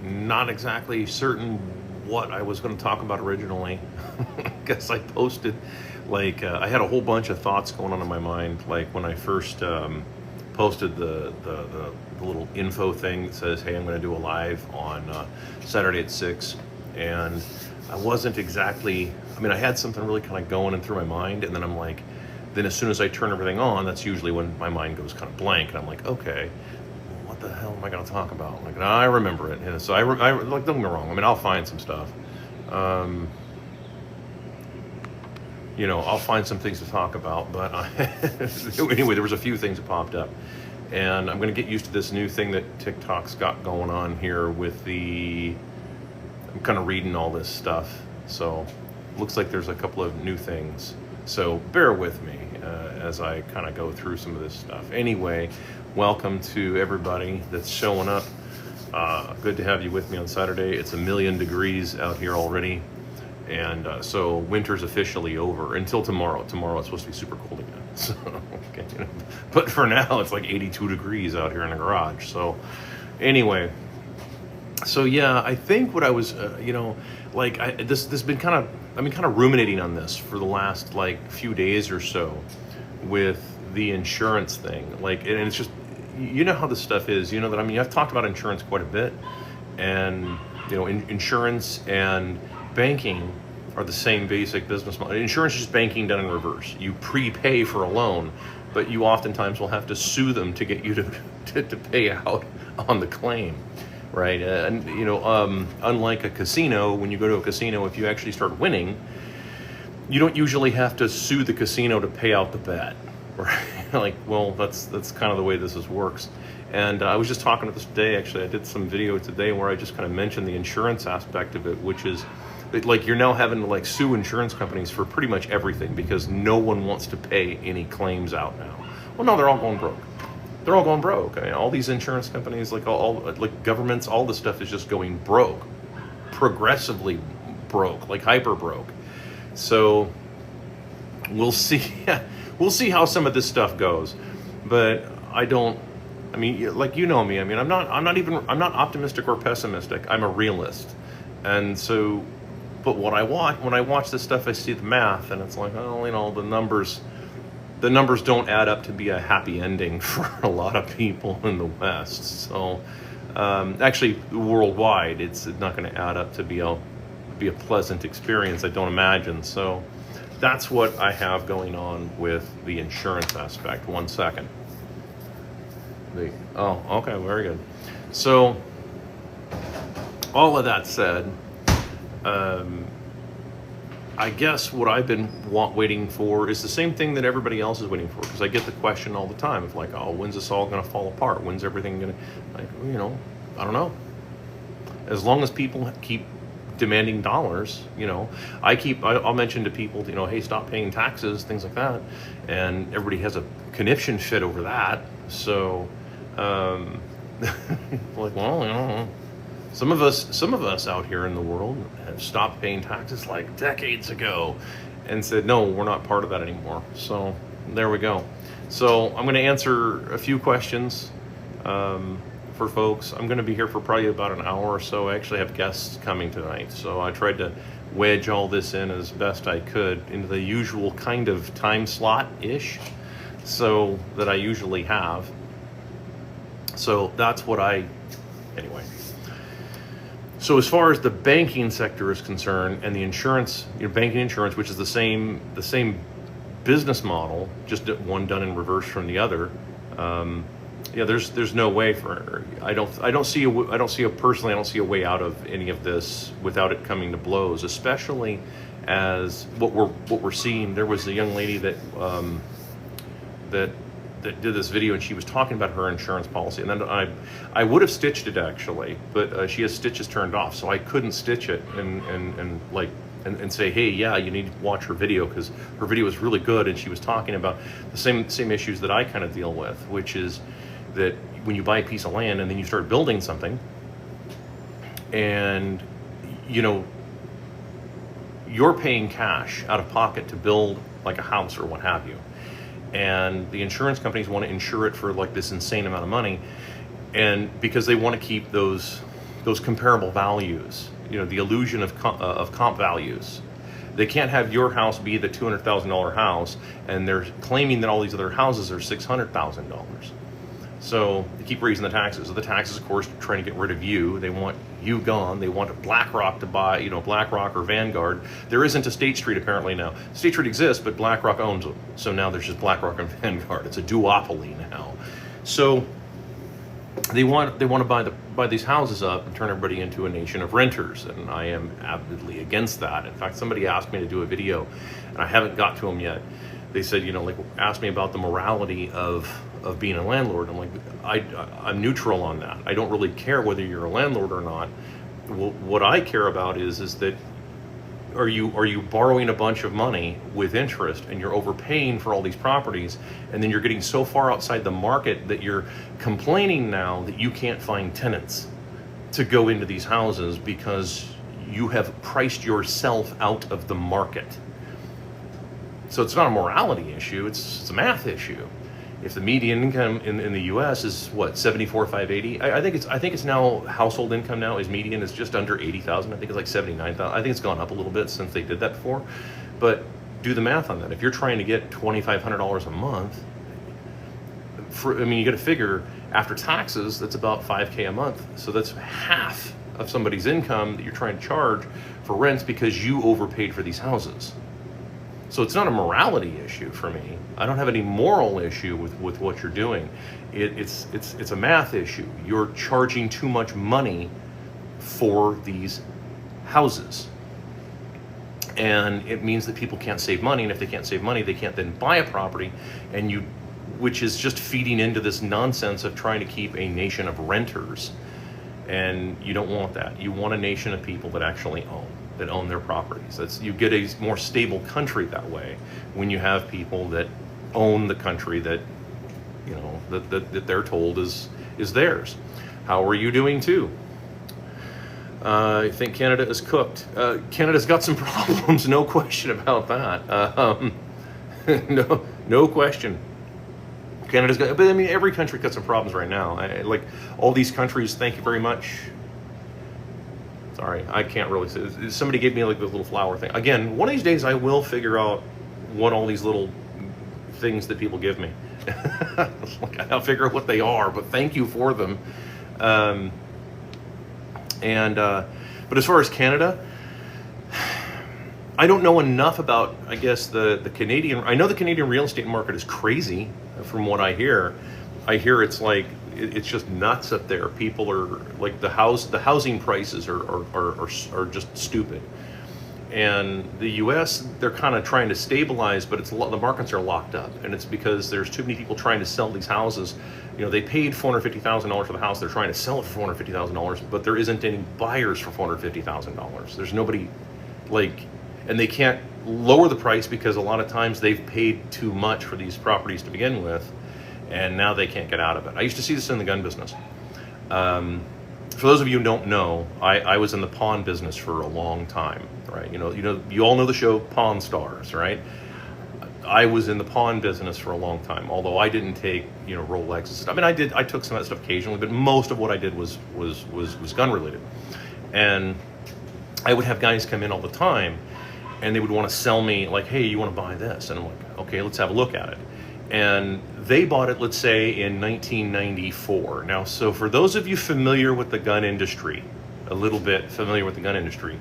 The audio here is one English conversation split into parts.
not exactly certain what I was going to talk about originally. I guess I posted, I had a whole bunch of thoughts going on in my mind, like when I first posted the little info thing that says, hey, I'm going to do a live on Saturday at 6, and I wasn't exactly, I had something really kind of going in through my mind, and then I'm like, then as soon as I turn everything on, that's usually when my mind goes kind of blank, and I'm like, okay, what the hell am I going to talk about? Like, I remember it. And so I like, don't get me wrong. I'll find some stuff. I'll find some things to talk about. But anyway, there was a few things that popped up. And I'm going to get used to this new thing that TikTok's got going on here with I'm kind of reading all this stuff. So looks like there's a couple of new things. So bear with me as I kind of go through some of this stuff. Anyway, welcome to everybody that's showing up. Good to have you with me on Saturday. It's 1,000,000 degrees out here already. And so winter's officially over until tomorrow. Tomorrow it's supposed to be super cold again. So, okay, but for now it's like 82 degrees out here in the garage. So anyway, so yeah, I think what I was, this been kind of, I've been kind of ruminating on this for the last few days or so with the insurance thing. And it's just, you know how this stuff is, that, I've talked about insurance quite a bit, and, insurance and banking are the same basic business model. Insurance is just banking done in reverse. You prepay for a loan, but you oftentimes will have to sue them to get you to pay out on the claim. Right, unlike a casino, when you go to a casino, if you actually start winning, you don't usually have to sue the casino to pay out the bet. Right? That's kind of the way this works. And I was just talking about this today. Actually, I did some video today where I just kind of mentioned the insurance aspect of it, which is you're now having to sue insurance companies for pretty much everything because no one wants to pay any claims out now. Well, no, they're all going broke. They're all going broke. All these insurance companies, all governments, all this stuff is just going broke, progressively broke, hyper broke. So we'll see. We'll see how some of this stuff goes. But I'm not optimistic or pessimistic. I'm a realist, and so. But when I watch this stuff, I see the math, and it's the numbers don't add up to be a happy ending for a lot of people in the West. So, actually, worldwide, it's not going to add up to be a pleasant experience, I don't imagine. So, that's what I have going on with the insurance aspect. 1 second. Okay, very good. So, all of that said, I guess what I've been waiting for is the same thing that everybody else is waiting for, because I get the question all the time of when's this all going to fall apart? When's everything going to, I don't know. As long as people keep demanding dollars, I'll mention to people, hey, stop paying taxes, things like that. And everybody has a conniption fit over that. So, Some of us out here in the world have stopped paying taxes decades ago and said, no, we're not part of that anymore. So there we go. So I'm going to answer a few questions for folks. I'm going to be here for probably about an hour or so. I actually have guests coming tonight. So I tried to wedge all this in as best I could into the usual kind of time slot-ish, so that I usually have. So that's what anyway. So as far as the banking sector is concerned, and the insurance, banking insurance, which is the same business model, just one done in reverse from the other. There's no way for, I don't see a way out of any of this without it coming to blows, especially as what we're seeing. There was a young lady that did this video, and she was talking about her insurance policy, and then I would have stitched it actually, but she has stitches turned off, so I couldn't stitch it and say, hey, yeah, you need to watch her video, because her video was really good, and she was talking about the same issues that I kind of deal with, which is that when you buy a piece of land and then you start building something, and you're paying cash out of pocket to build a house or what have you. And the insurance companies want to insure it for this insane amount of money, and because they want to keep those those comparable values, the illusion of comp values. They can't have your house be the $200,000 house, and they're claiming that all these other houses are $600,000. So they keep raising the taxes. So the taxes, of course, are trying to get rid of you. They want you gone. They want BlackRock to buy, BlackRock or Vanguard. There isn't a State Street apparently now. State Street exists, but BlackRock owns them. So now there's just BlackRock and Vanguard. It's a duopoly now. So they want to buy these houses up and turn everybody into a nation of renters, and I am avidly against that. In fact, somebody asked me to do a video, and I haven't got to them yet. They said, asked me about the morality of being a landlord. I'm like, I'm neutral on that. I don't really care whether you're a landlord or not. What I care about is that are you borrowing a bunch of money with interest, and you're overpaying for all these properties, and then you're getting so far outside the market that you're complaining now that you can't find tenants to go into these houses because you have priced yourself out of the market. So it's not a morality issue, it's a math issue. If the median income in the U.S. is what, 74,580, I think it's now household income now is median is just under 80,000. I think it's like 79,000. I think it's gone up a little bit since they did that before. But do the math on that. If you're trying to get $2,500 a month, you got to figure after taxes that's about $5K a month. So that's half of somebody's income that you're trying to charge for rents because you overpaid for these houses. So it's not a morality issue for me. I don't have any moral issue with what you're doing. It's a math issue. You're charging too much money for these houses. And it means that people can't save money, and if they can't save money, they can't then buy a property, which is just feeding into this nonsense of trying to keep a nation of renters. And you don't want that. You want a nation of people that actually own their properties. You get a more stable country that way when you have people that own the country that that they're told is theirs. How are you doing too? I think Canada is cooked. Canada's got some problems, no question about that. No question. Canada's got, but I mean, every country got some problems right now. Like all these countries, thank you very much. Sorry, I can't really say. Somebody gave me like this little flower thing. Again, one of these days I will figure out what all these little things that people give me. I'll figure out what they are, but thank you for them. But as far as Canada, I don't know enough about, I guess, the Canadian. I know the Canadian real estate market is crazy from what I hear. I hear it's like, it's just nuts up there. People are like the housing prices are just stupid. And the U.S., they're kind of trying to stabilize, but the markets are locked up, and it's because there's too many people trying to sell these houses. They paid $450,000 for the house. They're trying to sell it for $450,000, but there isn't any buyers for $450,000. There's nobody and they can't lower the price because a lot of times they've paid too much for these properties to begin with, and now they can't get out of it. I used to see this in the gun business. For those of you who don't know, I was in the pawn business for a long time, right? You all know the show Pawn Stars, right? I was in the pawn business for a long time, although I didn't take, Rolexes. I mean, I took some of that stuff occasionally, but most of what I did was gun related. And I would have guys come in all the time, and they would want to sell me like, hey, you want to buy this? And I'm like, okay, let's have a look at it. And they bought it, let's say, in 1994. Now, so for those of you familiar with the gun industry, a little bit familiar with the gun industry,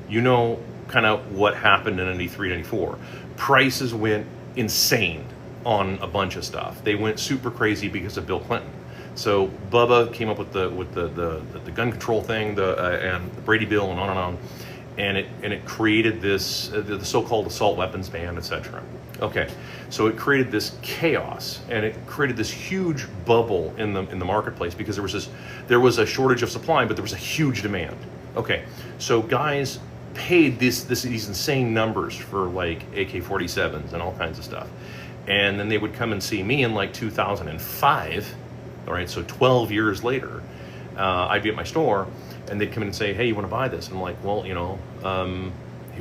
you know kind of what happened in 93, 94. Prices went insane on a bunch of stuff. They went super crazy because of Bill Clinton. So Bubba came up with the gun control thing, and the Brady Bill, and on and on. And it created this the so-called assault weapons ban, etc. Okay, so it created this chaos, and it created this huge bubble in the marketplace because there was a shortage of supply, but there was a huge demand. Okay, so guys paid these insane numbers for like AK-47s and all kinds of stuff, and then they would come and see me in like 2005. All right, so 12 years later, I'd be at my store, and they'd come in and say, hey, you want to buy this? And I'm like, well,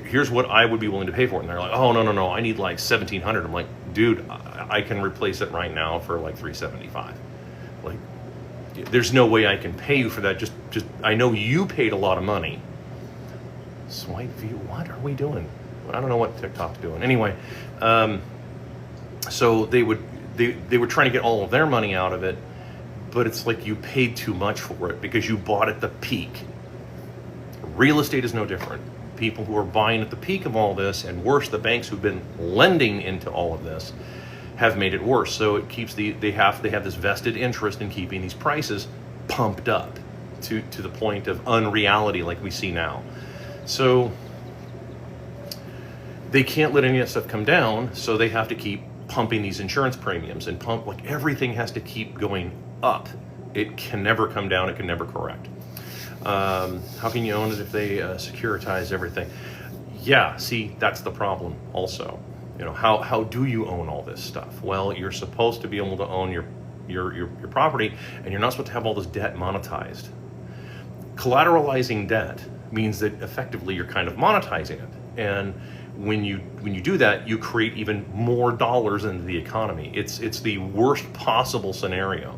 here's what I would be willing to pay for it. And they're like, oh, no, I need like $1,700. I'm like, dude, I can replace it right now for like $375. Like, there's no way I can pay you for that. Just I know you paid a lot of money. Swipe view, what are we doing? I don't know what TikTok's doing. Anyway, so they were trying to get all of their money out of it, but it's like you paid too much for it because you bought at the peak. Real estate is no different. People who are buying at the peak of all this, and worse, the banks who've been lending into all of this, have made it worse. So it keeps they have this vested interest in keeping these prices pumped up to the point of unreality like we see now. So they can't let any of that stuff come down, so they have to keep pumping these insurance premiums and like everything has to keep going up. It can never come down, it can never correct. How can you own it if they securitize everything? Yeah, see, that's the problem also. You know, how do you own all this stuff? Well, you're supposed to be able to own your property, and you're not supposed to have all this debt monetized. Collateralizing debt means that effectively you're kind of monetizing it. And when you do that, you create even more dollars into the economy. It's the worst possible scenario.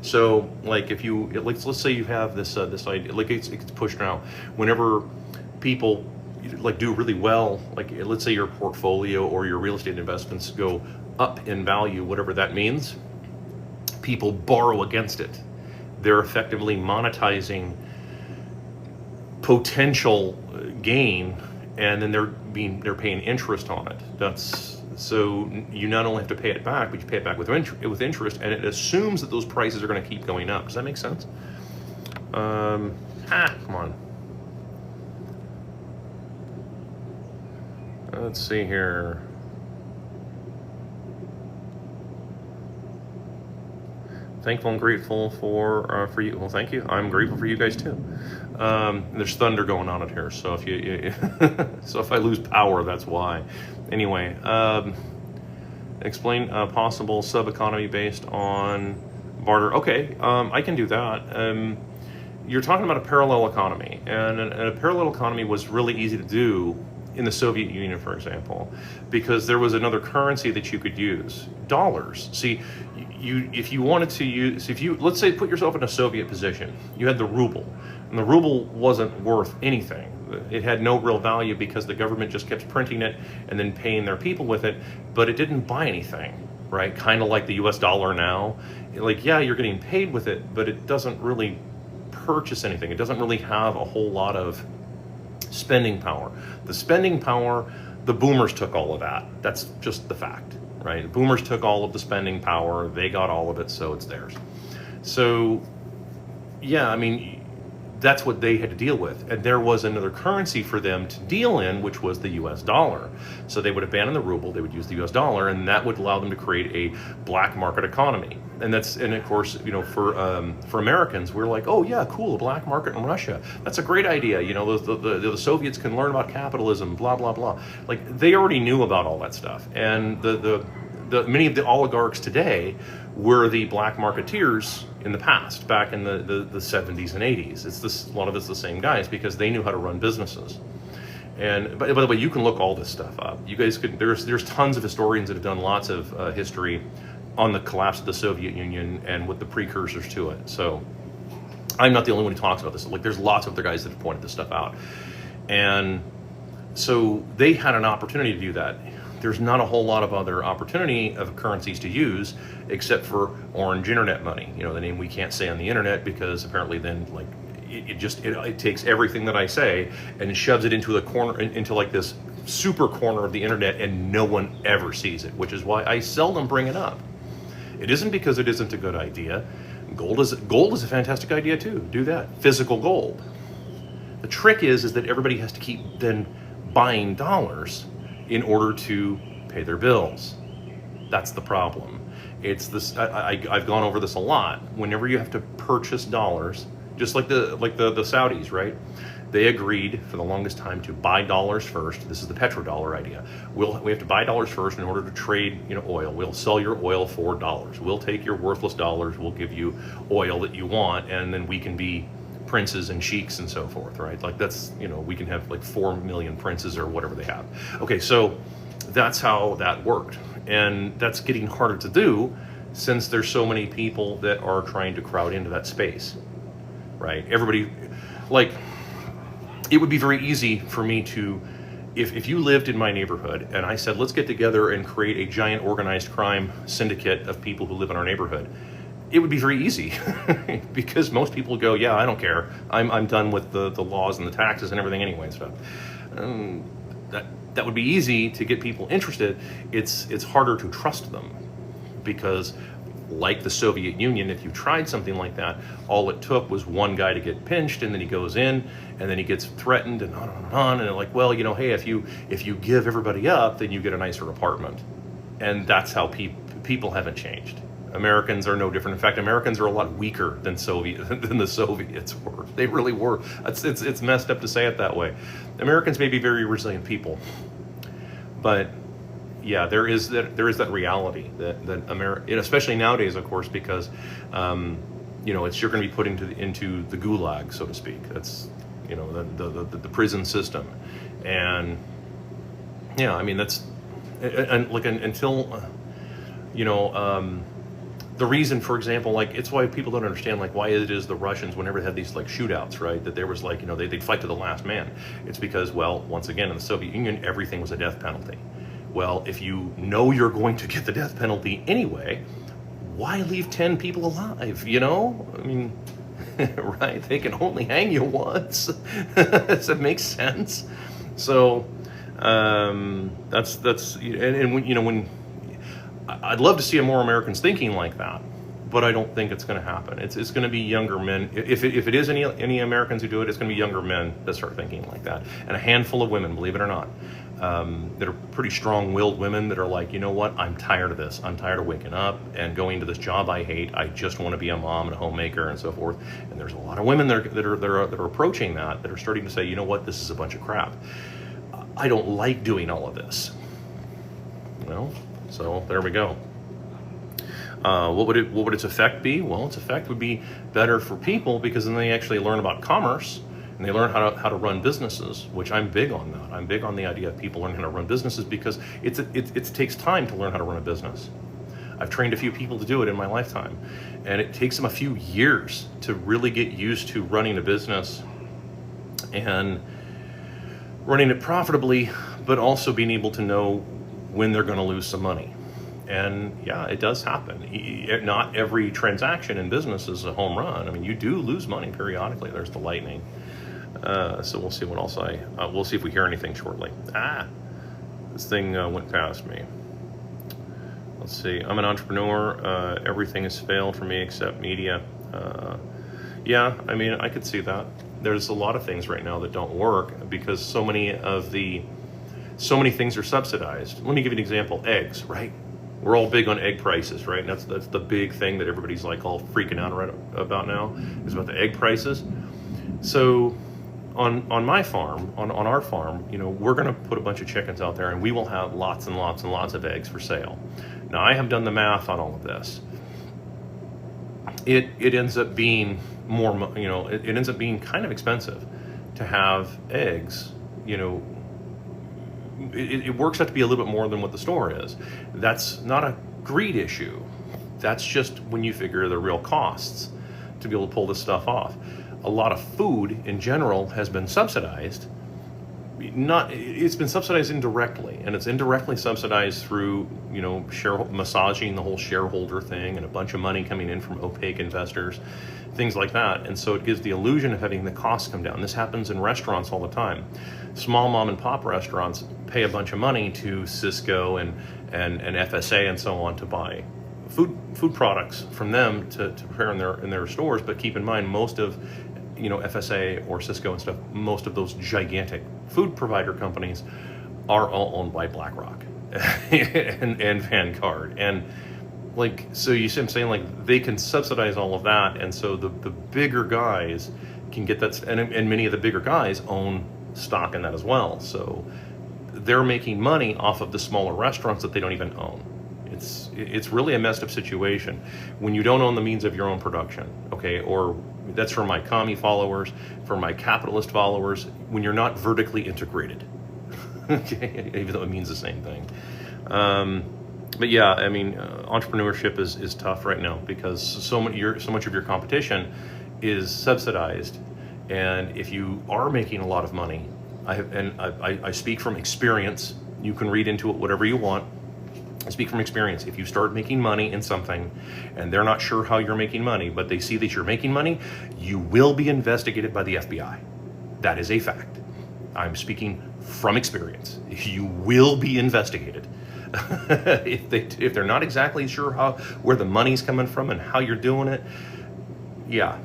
So, like, if you let's say you have this idea, like it's pushed out. Whenever people like do really well, like let's say your portfolio or your real estate investments go up in value, whatever that means, people borrow against it. They're effectively monetizing potential gain, and then they're paying interest on it. So you not only have to pay it back, but you pay it back with interest, and it assumes that those prices are going to keep going up. Does that make sense? Come on. Let's see here. Thankful and grateful for you. Well, thank you. I'm grateful for you guys too. There's thunder going on out here, so if I lose power, that's why. Anyway, explain a possible sub-economy based on barter. Okay, I can do that. You're talking about a parallel economy, and a parallel economy was really easy to do in the Soviet Union, for example, because there was another currency that you could use, dollars. See, if you wanted to use, let's say put yourself in a Soviet position, you had the ruble, and the ruble wasn't worth anything. It had no real value because the government just kept printing it and then paying their people with it, but it didn't buy anything, right? Kind of like the US dollar now. Like, yeah, you're getting paid with it, but it doesn't really purchase anything. It doesn't really have a whole lot of spending power. The spending power, the boomers took all of that. That's just the fact, right? The boomers took all of the spending power. They got all of it, so it's theirs. So, yeah, I mean, that's what they had to deal with. And there was another currency for them to deal in, which was the US dollar. So they would abandon the ruble, they would use the US dollar, and that would allow them to create a black market economy. And of course, you know, for Americans, we're like, oh yeah, cool, a black market in Russia. That's a great idea. You know, the Soviets can learn about capitalism, blah, blah, blah. Like, they already knew about all that stuff. And many of the oligarchs today were the black marketeers in the past, back in the 70s and 80s. A lot of it's the same guys because they knew how to run businesses. And by the way, you can look all this stuff up. You guys could. There's tons of historians that have done lots of history on the collapse of the Soviet Union and with the precursors to it. So I'm not the only one who talks about this. Like, there's lots of other guys that have pointed this stuff out, and so they had an opportunity to do that. There's not a whole lot of other opportunity of currencies to use except for orange internet money. You know, the name we can't say on the internet because apparently then, like, it takes everything that I say and shoves it into the corner, into like this super corner of the internet, and no one ever sees it, which is why I seldom bring it up. It isn't because it isn't a good idea. Gold is a fantastic idea too. Do that. Physical gold. The trick is that everybody has to keep then buying dollars in order to pay their bills. That's the problem. It's this. I've gone over this a lot. Whenever you have to purchase dollars, just like the Saudis, right? They agreed for the longest time to buy dollars first. This is the petrodollar idea. We have to buy dollars first in order to trade, you know, oil. We'll sell your oil for dollars. We'll take your worthless dollars. We'll give you oil that you want, and then we can be princes and sheiks and so forth, right? Like, that's, you know, we can have like 4 million princes or whatever they have. Okay, so that's how that worked. And that's getting harder to do since there's so many people that are trying to crowd into that space. right? Everybody, like, it would be very easy for me to, if you lived in my neighborhood and I said, let's get together and create a giant organized crime syndicate of people who live in our neighborhood, it would be very easy because most people go, yeah, I don't care. I'm done with the laws and the taxes and everything anyway and stuff. That would be easy to get people interested. It's harder to trust them because, like the Soviet Union, if you tried something like that, all it took was one guy to get pinched, and then he goes in, and then he gets threatened, and on and on, and they're like, well, you know, hey, if you give everybody up, then you get a nicer apartment. And that's how people haven't changed. Americans are no different. In fact, Americans are a lot weaker than the Soviets were. They really were. It's messed up to say it that way. Americans may be very resilient people, but yeah, there is that reality that America, especially nowadays, of course, because you know, you're going to be put into the gulag, so to speak. That's, you know, the prison system, and yeah, I mean that's until you know. The reason, for example, like, it's why people don't understand, like, why it is the Russians, whenever they had these, like, shootouts, right, that there was, like, you know, they'd fight to the last man. It's because, well, once again, in the Soviet Union, everything was a death penalty. Well, if you know you're going to get the death penalty anyway, why leave 10 people alive, you know? I mean, right? They can only hang you once. Does that make sense? So, that's and when, you know, when, I'd love to see more Americans thinking like that, but I don't think it's going to happen. It's going to be younger men. If it is any Americans who do it, it's going to be younger men that start thinking like that, and a handful of women, believe it or not, that are pretty strong-willed women that are like, you know what, I'm tired of this. I'm tired of waking up and going to this job I hate. I just want to be a mom and a homemaker and so forth. And there's a lot of women that are approaching that are starting to say, you know what, this is a bunch of crap. I don't like doing all of this. You know. So there we go. What would its effect be? Well, its effect would be better for people, because then they actually learn about commerce and they learn how to run businesses, which I'm big on that. I'm big on the idea of people learning how to run businesses, because it takes time to learn how to run a business. I've trained a few people to do it in my lifetime, and it takes them a few years to really get used to running a business and running it profitably, but also being able to know when they're going to lose some money. And yeah, it does happen. Not every transaction in business is a home run. I mean, you do lose money periodically. There's the lightning. So we'll see what else we'll see if we hear anything shortly. This thing went past me. Let's see. I'm an entrepreneur. Everything has failed for me except media. Yeah, I mean, I could see that. There's a lot of things right now that don't work because so many things are subsidized. Let me give you an example. Eggs, right? We're all big on egg prices, right? And that's the big thing that everybody's like all freaking out about now, is about the egg prices. So on my farm, on our farm, you know, we're going to put a bunch of chickens out there, and we will have lots and lots and lots of eggs for sale. Now, I have done the math on all of this. It ends up being more, you know, it ends up being kind of expensive to have eggs, you know. It works out to be a little bit more than what the store is. That's not a greed issue. That's just when you figure the real costs to be able to pull this stuff off. A lot of food in general has been subsidized. It's been subsidized indirectly, and it's indirectly subsidized through, you know, massaging the whole shareholder thing and a bunch of money coming in from opaque investors, things like that. And so it gives the illusion of having the costs come down. This happens in restaurants all the time. Small mom and pop restaurants pay a bunch of money to Cisco and FSA and so on to buy food products from them to prepare in their stores. But keep in mind, most of, you know, FSA or Cisco and stuff, most of those gigantic food provider companies are all owned by BlackRock and Vanguard. And like, so you see what I'm saying? Like, they can subsidize all of that. And so the bigger guys can get that. And many of the bigger guys own stock in that as well. So they're making money off of the smaller restaurants that they don't even own. It's really a messed up situation when you don't own the means of your own production, okay? Or that's for my commie followers, for my capitalist followers, when you're not vertically integrated, okay? Even though it means the same thing. But yeah, I mean, entrepreneurship is tough right now because so much of your competition is subsidized. And if you are making a lot of money, I speak from experience. You can read into it whatever you want. I speak from experience. If you start making money in something and they're not sure how you're making money, but they see that you're making money, you will be investigated by the FBI. That is a fact. I'm speaking from experience. You will be investigated. if they're not exactly sure where the money's coming from and how you're doing it, yeah.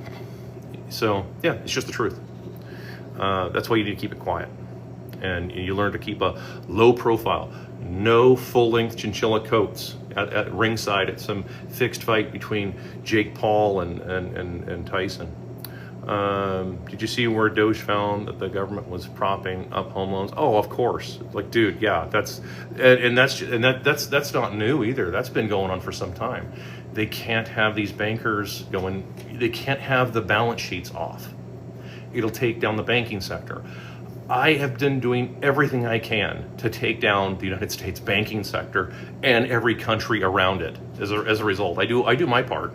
So yeah, it's just the truth. That's why you need to keep it quiet, and you learn to keep a low profile. No full-length chinchilla coats at ringside at some fixed fight between Jake Paul and Tyson. Did you see where Doge found that the government was propping up home loans? Oh, of course. Like, dude, yeah, that's not new either. That's been going on for some time. They can't have these bankers going. They can't have the balance sheets off. It'll take down the banking sector. I have been doing everything I can to take down the United States banking sector and every country around it. As a result, I do my part.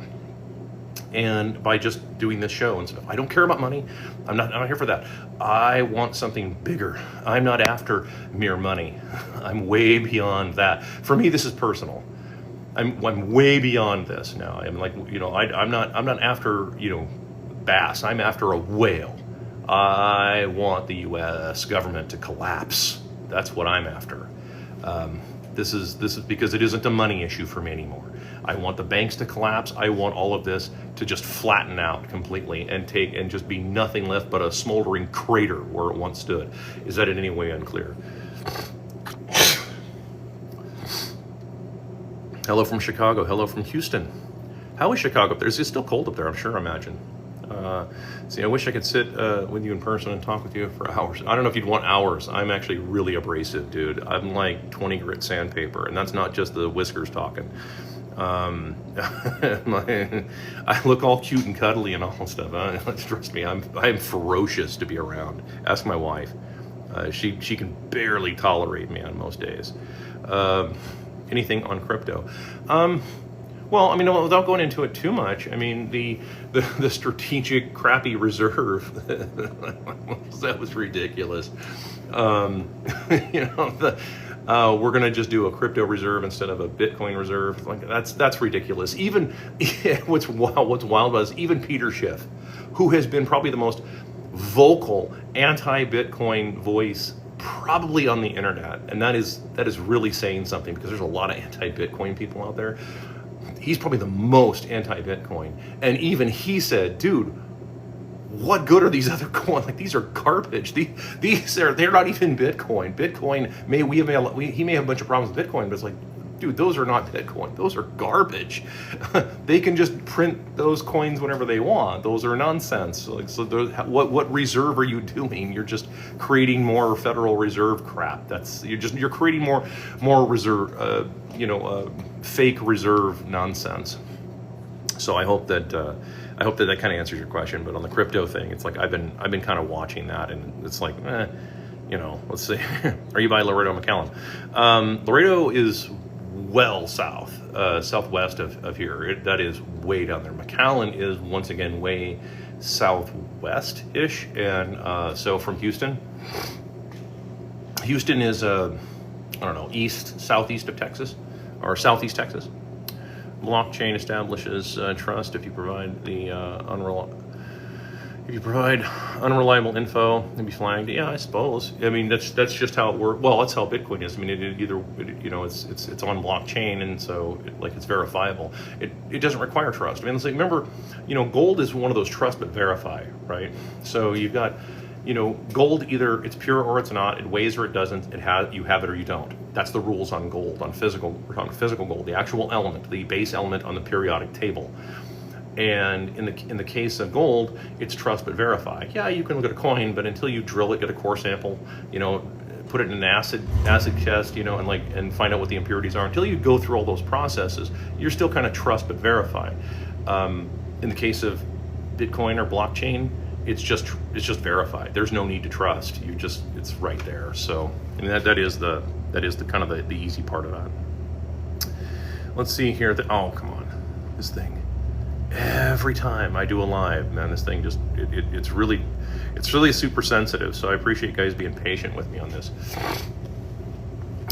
And by just doing this show and stuff, I don't care about money. I'm not here for that. I want something bigger. I'm not after mere money. I'm way beyond that. For me, this is personal. I'm way beyond this now. I'm like, I'm not after, bass. I'm after a whale. I want the U.S. government to collapse. That's what I'm after. This is because it isn't a money issue for me anymore. I want the banks to collapse. I want all of this to just flatten out completely and just be nothing left but a smoldering crater where it once stood. Is that in any way unclear? Hello from Chicago. Hello from Houston. How is Chicago up there? It's still cold up there, I'm sure, I imagine. See, I wish I could sit with you in person and talk with you for hours. I don't know if you'd want hours. I'm actually really abrasive, dude. I'm like 20 grit sandpaper, and that's not just the whiskers talking. I look all cute and cuddly and all stuff. Trust me, I'm ferocious to be around. Ask my wife. She can barely tolerate me on most days. Anything on crypto? Well, I mean, without going into it too much, I mean, the strategic crappy reserve, that was ridiculous. We're going to just do a crypto reserve instead of a Bitcoin reserve. Like that's ridiculous. Even what's wild was even Peter Schiff, who has been probably the most vocal anti-Bitcoin voice probably on the internet, and that is really saying something, because there's a lot of anti-Bitcoin people out there. He's probably the most anti-Bitcoin, and even he said, dude, what good are these other coins? Like, these are garbage. They're not even Bitcoin. Bitcoin he may have a bunch of problems with Bitcoin, but it's like, dude, those are not Bitcoin. Those are garbage. They can just print those coins whenever they want. Those are nonsense. Like, so what reserve are you doing? You're just creating more Federal Reserve crap. You're creating more reserve, fake reserve nonsense. So I hope that kind of answers your question. But on the crypto thing, it's like I've been kind of watching that, and it's like, let's see. Are you by Laredo, McAllen? Laredo is well southwest of here. That is way down there. McAllen is once again way southwest-ish, and so from Houston is southeast of Texas, or southeast Texas. Blockchain establishes trust if you provide the unreliable info and be flagged. Yeah, I suppose. I mean, that's just how it works. Well, that's how Bitcoin is. I mean, it's on blockchain, and so it's verifiable. It doesn't require trust. I mean, remember, gold is one of those trust but verify, right? So you've got, gold, either it's pure or it's not. It weighs or it doesn't. You have it or you don't. That's the rules on gold, on physical gold, the actual element, the base element on the periodic table. And in the case of gold, it's trust but verify. Yeah, you can look at a coin, but until you drill it, get a core sample, put it in an acid test, and find out what the impurities are. Until you go through all those processes, you're still kind of trust but verify. In the case of Bitcoin or blockchain, it's just verified. There's no need to trust. It's right there. So, and that is the kind of the easy part of that. Let's see here. Oh, come on, this thing. every time I do a live, man, this thing just, it's really super sensitive. So I appreciate you guys being patient with me on this.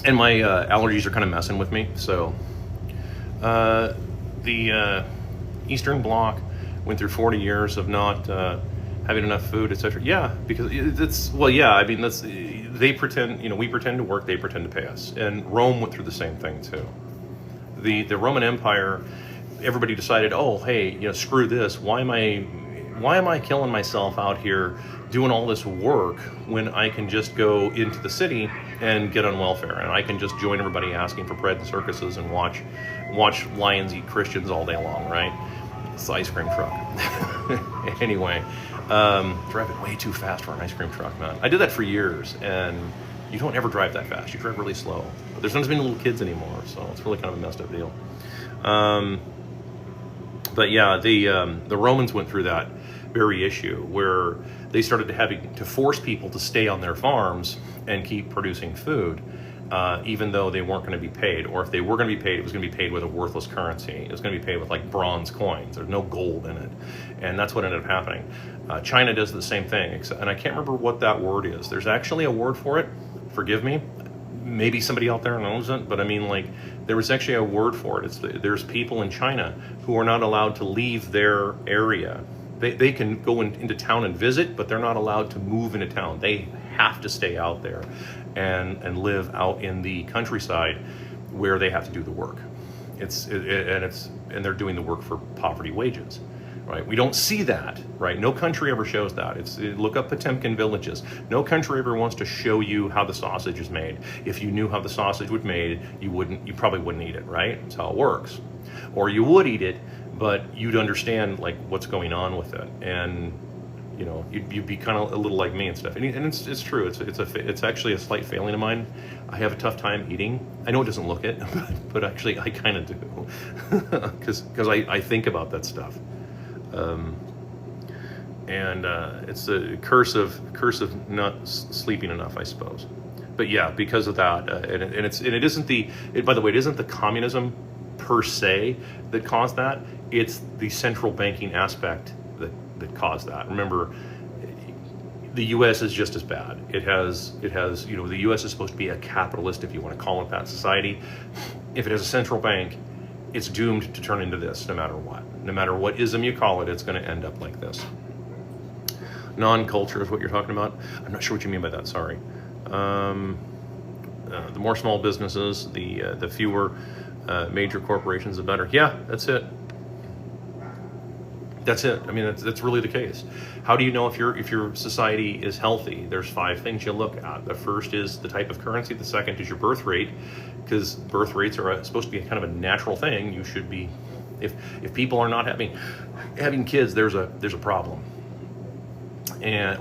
And my allergies are kind of messing with me. So the Eastern Bloc went through 40 years of not having enough food, etc. Yeah, because it's, well, yeah, I mean, that's, they pretend, you know, we pretend to work, they pretend to pay us. And Rome went through the same thing too. The Roman Empire, everybody decided, oh, hey, you know, screw this. Why am I killing myself out here doing all this work when I can just go into the city and get on welfare, and I can just join everybody asking for bread and circuses and watch lions eat Christians all day long, right? It's the ice cream truck. Anyway, driving way too fast for an ice cream truck, man. I did that for years, and you don't ever drive that fast. You drive really slow. But there's not as many little kids anymore, so it's really kind of a messed up deal. But yeah, the Romans went through that very issue where they started having to force people to stay on their farms and keep producing food, even though they weren't going to be paid. Or if they were going to be paid, it was going to be paid with a worthless currency. It was going to be paid with like bronze coins. There's no gold in it. And that's what ended up happening. China does the same thing, and I can't remember what that word is. There's actually a word for it. Forgive me. Maybe somebody out there knows it, but I mean, like, there was actually a word for it. There's people in China who are not allowed to leave their area. They can go into town and visit, but they're not allowed to move into town. They have to stay out there and live out in the countryside where they have to do the work. And they're doing the work for poverty wages. Right? We don't see that, right? No country ever shows that. Look up Potemkin villages. No country ever wants to show you how the sausage is made. If you knew how the sausage was made, you probably wouldn't eat it, right? That's how it works. Or you would eat it, but you'd understand like what's going on with it, and you know, you'd be kind of a little like me and stuff. And it's true. It's actually a slight failing of mine. I have a tough time eating. I know it doesn't look it, but actually I kind of do, because I think about that stuff. It's a curse of not sleeping enough, I suppose. But yeah, because of that, by the way, it isn't the communism per se that caused that. It's the central banking aspect that caused that. Remember, the U.S. is just as bad. It has, you know, the U.S. is supposed to be a capitalist, if you want to call it that, society. If it has a central bank, it's doomed to turn into this no matter what. No matter what ism you call it, it's going to end up like this. Non-culture is what you're talking about. I'm not sure what you mean by that, sorry. The more small businesses, the fewer major corporations, the better. Yeah, that's it. That's it. I mean, that's really the case. How do you know if your society is healthy? There's 5 things you look at. The first is the type of currency. The second is your birth rate, because birth rates are supposed to be kind of a natural thing. You should be, if people are not having kids, there's a problem,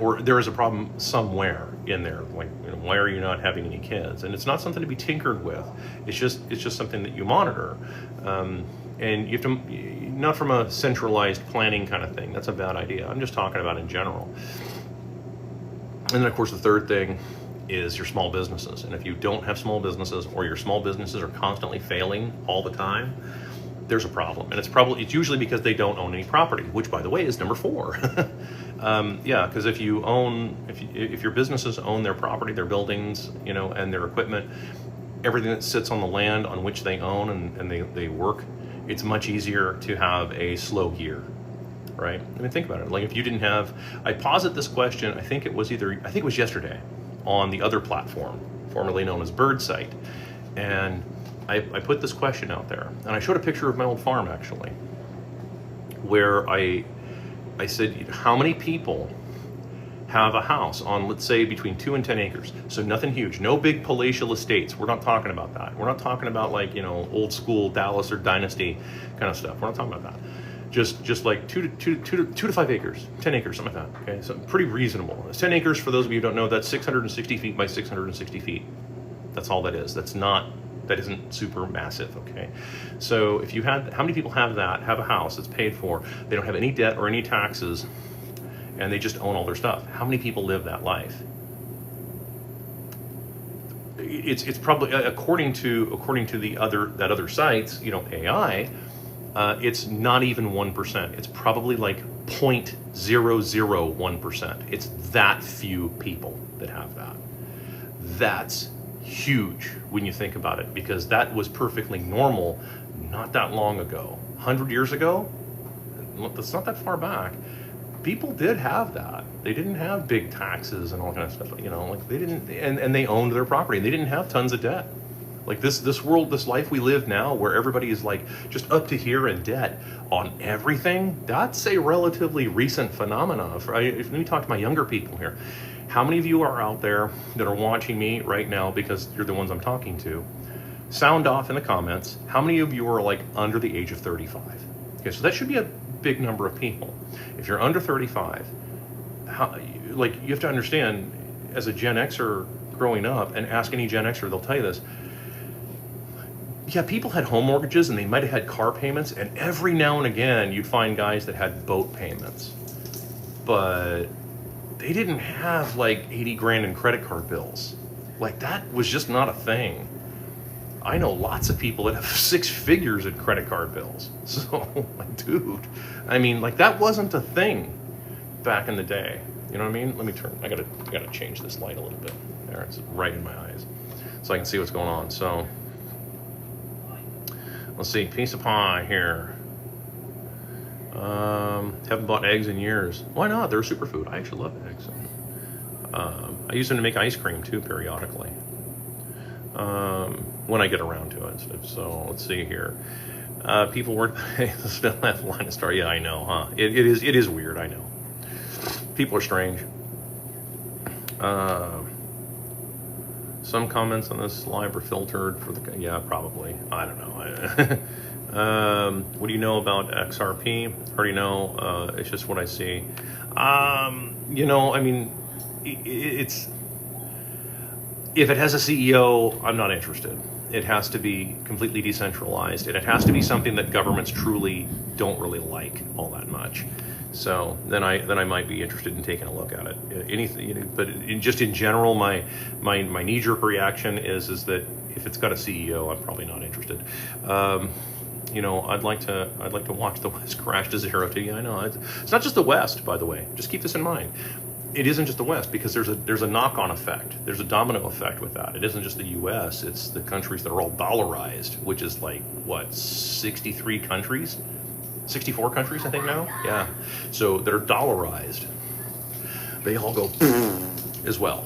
or there is a problem somewhere in there. Like, you know, why are you not having any kids? And it's not something to be tinkered with. It's just something that you monitor. And you have to, not from a centralized planning kind of thing. That's a bad idea. I'm just talking about in general. And then, of course, the third thing is your small businesses. And if you don't have small businesses, or your small businesses are constantly failing all the time, there's a problem. And it's usually because they don't own any property, which, by the way, is number 4. Yeah, because if your businesses own their property, their buildings, you know, and their equipment, everything that sits on the land on which they own and they work, it's much easier to have a slow year, right? I mean, think about it. Like, if you didn't have, I posit this question, I think it was yesterday on the other platform, formerly known as Birdsite. And I put this question out there, and I showed a picture of my old farm, actually, where I said, how many people have a house on, let's say, between 2 and 10 acres. So nothing huge, no big palatial estates. We're not talking about that. We're not talking about, like, you know, old school Dallas or Dynasty kind of stuff. We're not talking about that. Just like 2 to 5 acres, 10 acres, something like that. Okay, so pretty reasonable. 10 acres, for those of you who don't know, that's 660 feet by 660 feet. That's all that is. That isn't super massive, okay? So if you had, how many people have a house that's paid for, they don't have any debt or any taxes, and they just own all their stuff? How many people live that life? It's probably, according to that other sites, you know, AI, It's not even 1%. It's probably like 0.001%. It's that few people that have that. That's huge when you think about it, because that was perfectly normal not that long ago. 100 years ago, that's not that far back. People did have that. They didn't have big taxes and all kind of stuff, you know, like they didn't, and they owned their property. They didn't have tons of debt. Like this world, this life we live now, where everybody is like just up to here in debt on everything, that's a relatively recent phenomenon. If we talk to my younger people here, how many of you are out there that are watching me right now, because you're the ones I'm talking to? Sound off in the comments. How many of you are like under the age of 35? Okay, so that should be a big number of people. If you're under 35, you have to understand, as a Gen Xer growing up, and ask any Gen Xer, they'll tell you this. Yeah, people had home mortgages and they might have had car payments, and every now and again you'd find guys that had boat payments, but they didn't have like 80 grand in credit card bills. Like, that was just not a thing. I know lots of people that have 6 figures in credit card bills. So, like, dude, I mean, like, that wasn't a thing back in the day. You know what I mean? Let me turn, I gotta change this light a little bit. There, it's right in my eyes, so I can see what's going on. So, let's see, piece of pie here. Haven't bought eggs in years. Why not? They're a superfood. I actually love eggs. I use them to make ice cream too, periodically. When I get around to it. So let's see here. People work still have line of star. Yeah, I know, huh? It is weird. I know. People are strange. Some comments on this live are filtered for the, yeah, probably. I don't know. What do you know about XRP? Already know. It's just what I see. You know, I mean, it's, if it has a CEO, I'm not interested. It has to be completely decentralized, and it has to be something that governments truly don't really like all that much. So then I might be interested in taking a look at it. Anything, you know, but just in general, my knee-jerk reaction is that if it's got a CEO, I'm probably not interested. You know, I'd like to watch the West crash to zero too. Yeah, I know. It's not just the West, by the way. Just keep this in mind. It isn't just the West, because there's a knock-on effect. There's a domino effect with that. It isn't just the U.S. It's the countries that are all dollarized, which is like what, 63 countries, 64 countries, I think now. Yeah, so that are dollarized. They all go as well.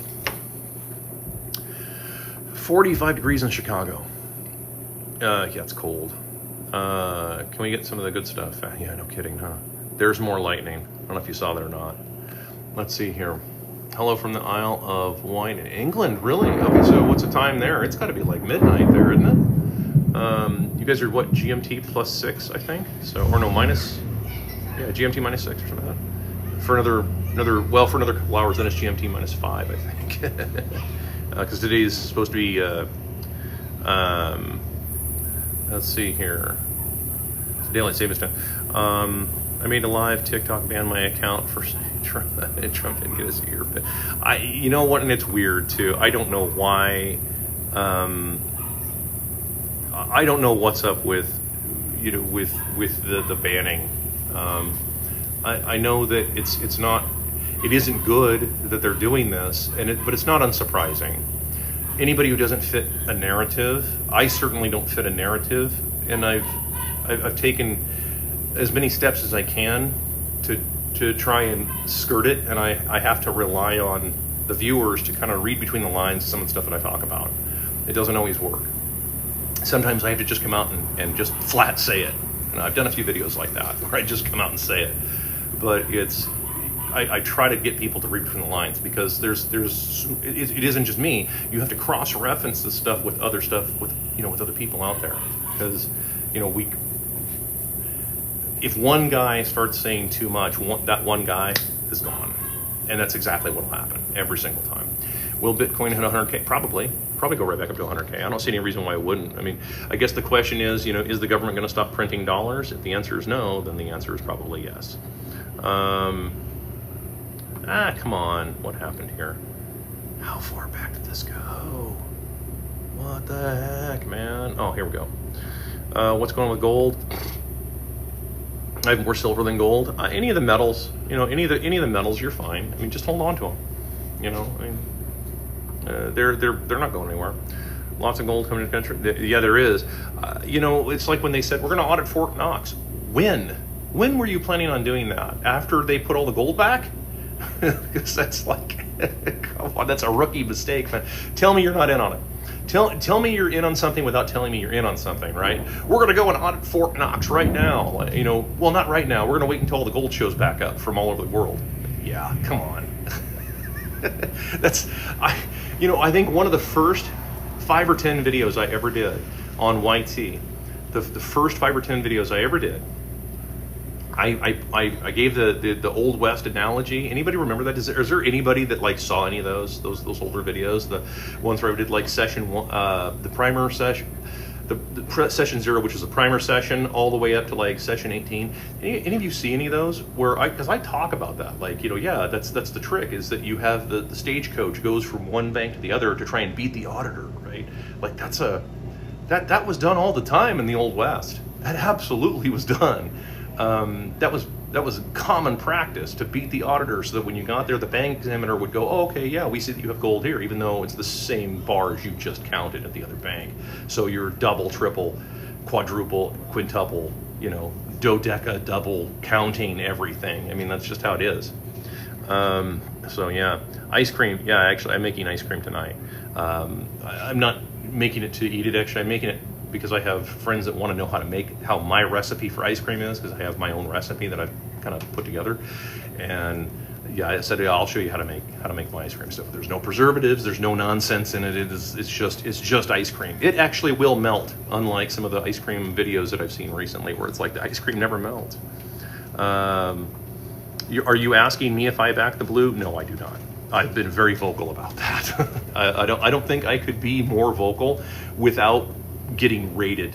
45 degrees in Chicago. Yeah, it's cold. Can we get some of the good stuff? Yeah, no kidding, huh? There's more lightning. I don't know if you saw that or not. Let's see here. Hello from the Isle of Wight in England. Really? Okay, so what's the time there? It's got to be like midnight there, isn't it? You guys are what, GMT +6, I think? So, or no, minus, yeah, GMT -6 or something like that. For another couple hours, then it's GMT -5, I think. Because today is supposed to be, let's see here. It's daylight savings time. I made a live TikTok ban my account for Trump didn't get his ear. But you know what? And it's weird too. I don't know why. I don't know what's up with, you know, with the banning. I know that it isn't good that they're doing this, but it's not unsurprising. Anybody who doesn't fit a narrative, I certainly don't fit a narrative, and I've taken as many steps as I can to try and skirt it, and I have to rely on the viewers to kind of read between the lines some of the stuff that I talk about. It doesn't always work. Sometimes I have to just come out and just flat say it. And I've done a few videos like that where I just come out and say it. But I try to get people to read between the lines, because it isn't just me. You have to cross-reference this stuff with other other people out there, because if one guy starts saying too much, that one guy is gone, and that's exactly what will happen every single time. Will Bitcoin hit 100K? Probably go right back up to 100K. I don't see any reason why it wouldn't. I mean, I guess the question is, is the government going to stop printing dollars? If the answer is no, then the answer is probably yes. Come on, what happened here? How far back did this go? What the heck, man? Oh, here we go. What's going on with gold? I have more silver than gold. Any of the metals, you know, any of the metals, you're fine. I mean, just hold on to them. You know, I mean, they're not going anywhere. Lots of gold coming to the country. Yeah, there is. You know, it's like when they said we're going to audit Fort Knox. When were you planning on doing that? After they put all the gold back? Because that's like, come on, that's a rookie mistake, man. Tell me you're not in on it. Tell me you're in on something without telling me you're in on something, right? We're going to go and audit Fort Knox right now. You know, well, not right now. We're going to wait until all the gold shows back up from all over the world. Yeah, come on. I think one of the first 5 or 10 videos I ever did on YT, the first 5 or 10 videos I ever did, I gave the Old West analogy. Anybody remember that? Is there anybody that like saw any of those older videos? The ones where I did like session 1, the primer session, session 0, which is a primer session, all the way up to like session 18. Any of you see any of those? Because I talk about that, like, you know, yeah, that's the trick, is that you have the stagecoach goes from one bank to the other to try and beat the auditor, right? Like that was done all the time in the Old West. That absolutely was done. That was common practice to beat the auditor, so that when you got there, the bank examiner would go, oh, okay, yeah, we see that you have gold here, even though it's the same bars you just counted at the other bank. So you're double, triple, quadruple, quintuple, you know, dodeca, double counting everything. I mean, that's just how it is. So yeah, ice cream. Yeah, actually, I'm making ice cream tonight. I'm not making it to eat it. Actually, I'm making it because I have friends that want to know how my recipe for ice cream is, because I have my own recipe that I've kind of put together. And yeah, I said, yeah, I'll show you how to make my ice cream stuff. There's no preservatives, there's no nonsense in it. It's just ice cream. It actually will melt, unlike some of the ice cream videos that I've seen recently where it's like the ice cream never melts. Are you asking me if I back the blue? No, I do not. I've been very vocal about that. I don't think I could be more vocal without getting rated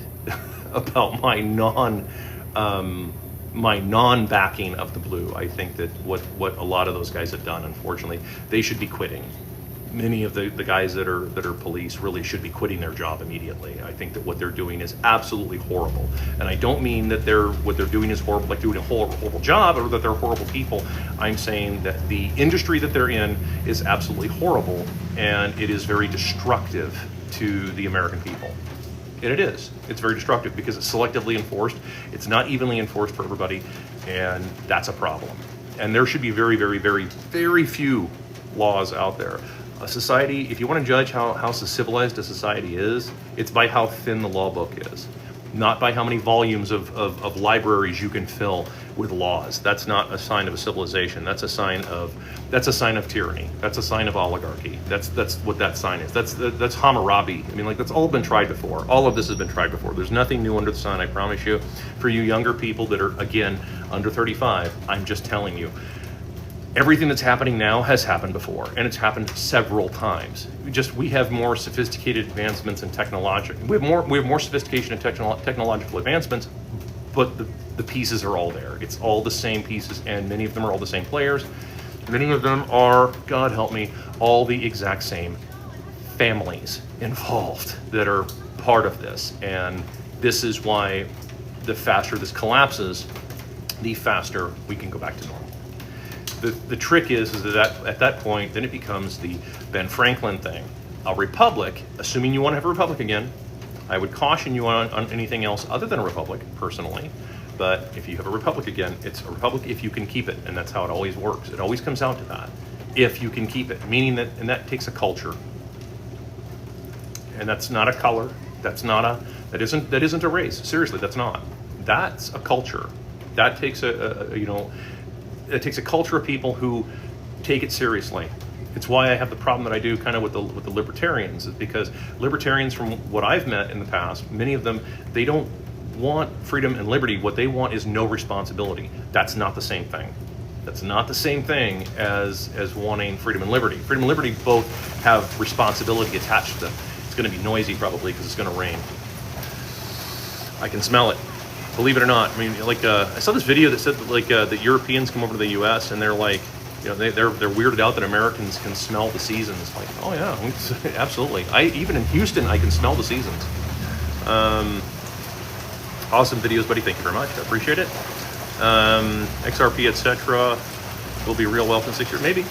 about my non-backing of the blue. I think that what a lot of those guys have done, unfortunately, they should be quitting. Many of the guys that are police really should be quitting their job immediately. I think that what they're doing is absolutely horrible. And I don't mean that what they're doing is horrible, like doing a horrible job, or that they're horrible people. I'm saying that the industry that they're in is absolutely horrible, and it is very destructive to the American people. And it is. It's very destructive because it's selectively enforced. It's not evenly enforced for everybody, and that's a problem. And there should be very, very, very, very few laws out there. A society, if you want to judge how civilized a society is, it's by how thin the law book is, not by how many volumes of libraries you can fill with laws. That's not a sign of a civilization. That's a sign of tyranny. That's a sign of oligarchy. That's what that sign is. That's Hammurabi. I mean, like, that's all been tried before. All of this has been tried before. There's nothing new under the sun, I promise you. For you younger people that are, again, under 35, I'm just telling you, everything that's happening now has happened before, and it's happened several times. We have more sophisticated advancements in technology. We have more sophistication in technological advancements, but the pieces are all there. It's all the same pieces, and many of them are all the same players. Many of them are, God help me, all the exact same families involved that are part of this. And this is why the faster this collapses, the faster we can go back to normal. The trick is that at that point, then it becomes the Ben Franklin thing. A republic, assuming you want to have a republic again, I would caution you on anything else other than a republic, personally. But if you have a republic again, it's a republic if you can keep it, and that's how it always works. It always comes out to that. If you can keep it, meaning that takes a culture. And that's not a color. That isn't a race. Seriously, that's not. That's a culture. That takes it takes a culture of people who take it seriously. It's why I have the problem that I do kind of with the libertarians, is because libertarians, from what I've met in the past, many of them, they don't want freedom and liberty. What they want is no responsibility. That's not the same thing. That's not the same thing as wanting freedom and liberty. Freedom and liberty both have responsibility attached to them. It's going to be noisy probably because it's going to rain. I can smell it. Believe it or not. I mean, like, I saw this video that said that, like, the Europeans come over to the U.S. and they're like, you know, they're weirded out that Americans can smell the seasons. Like, oh yeah, absolutely. Even in Houston, I can smell the seasons. Awesome videos, buddy. Thank you very much. I appreciate it. XRP, etc. will be real wealth in 6 years. Maybe.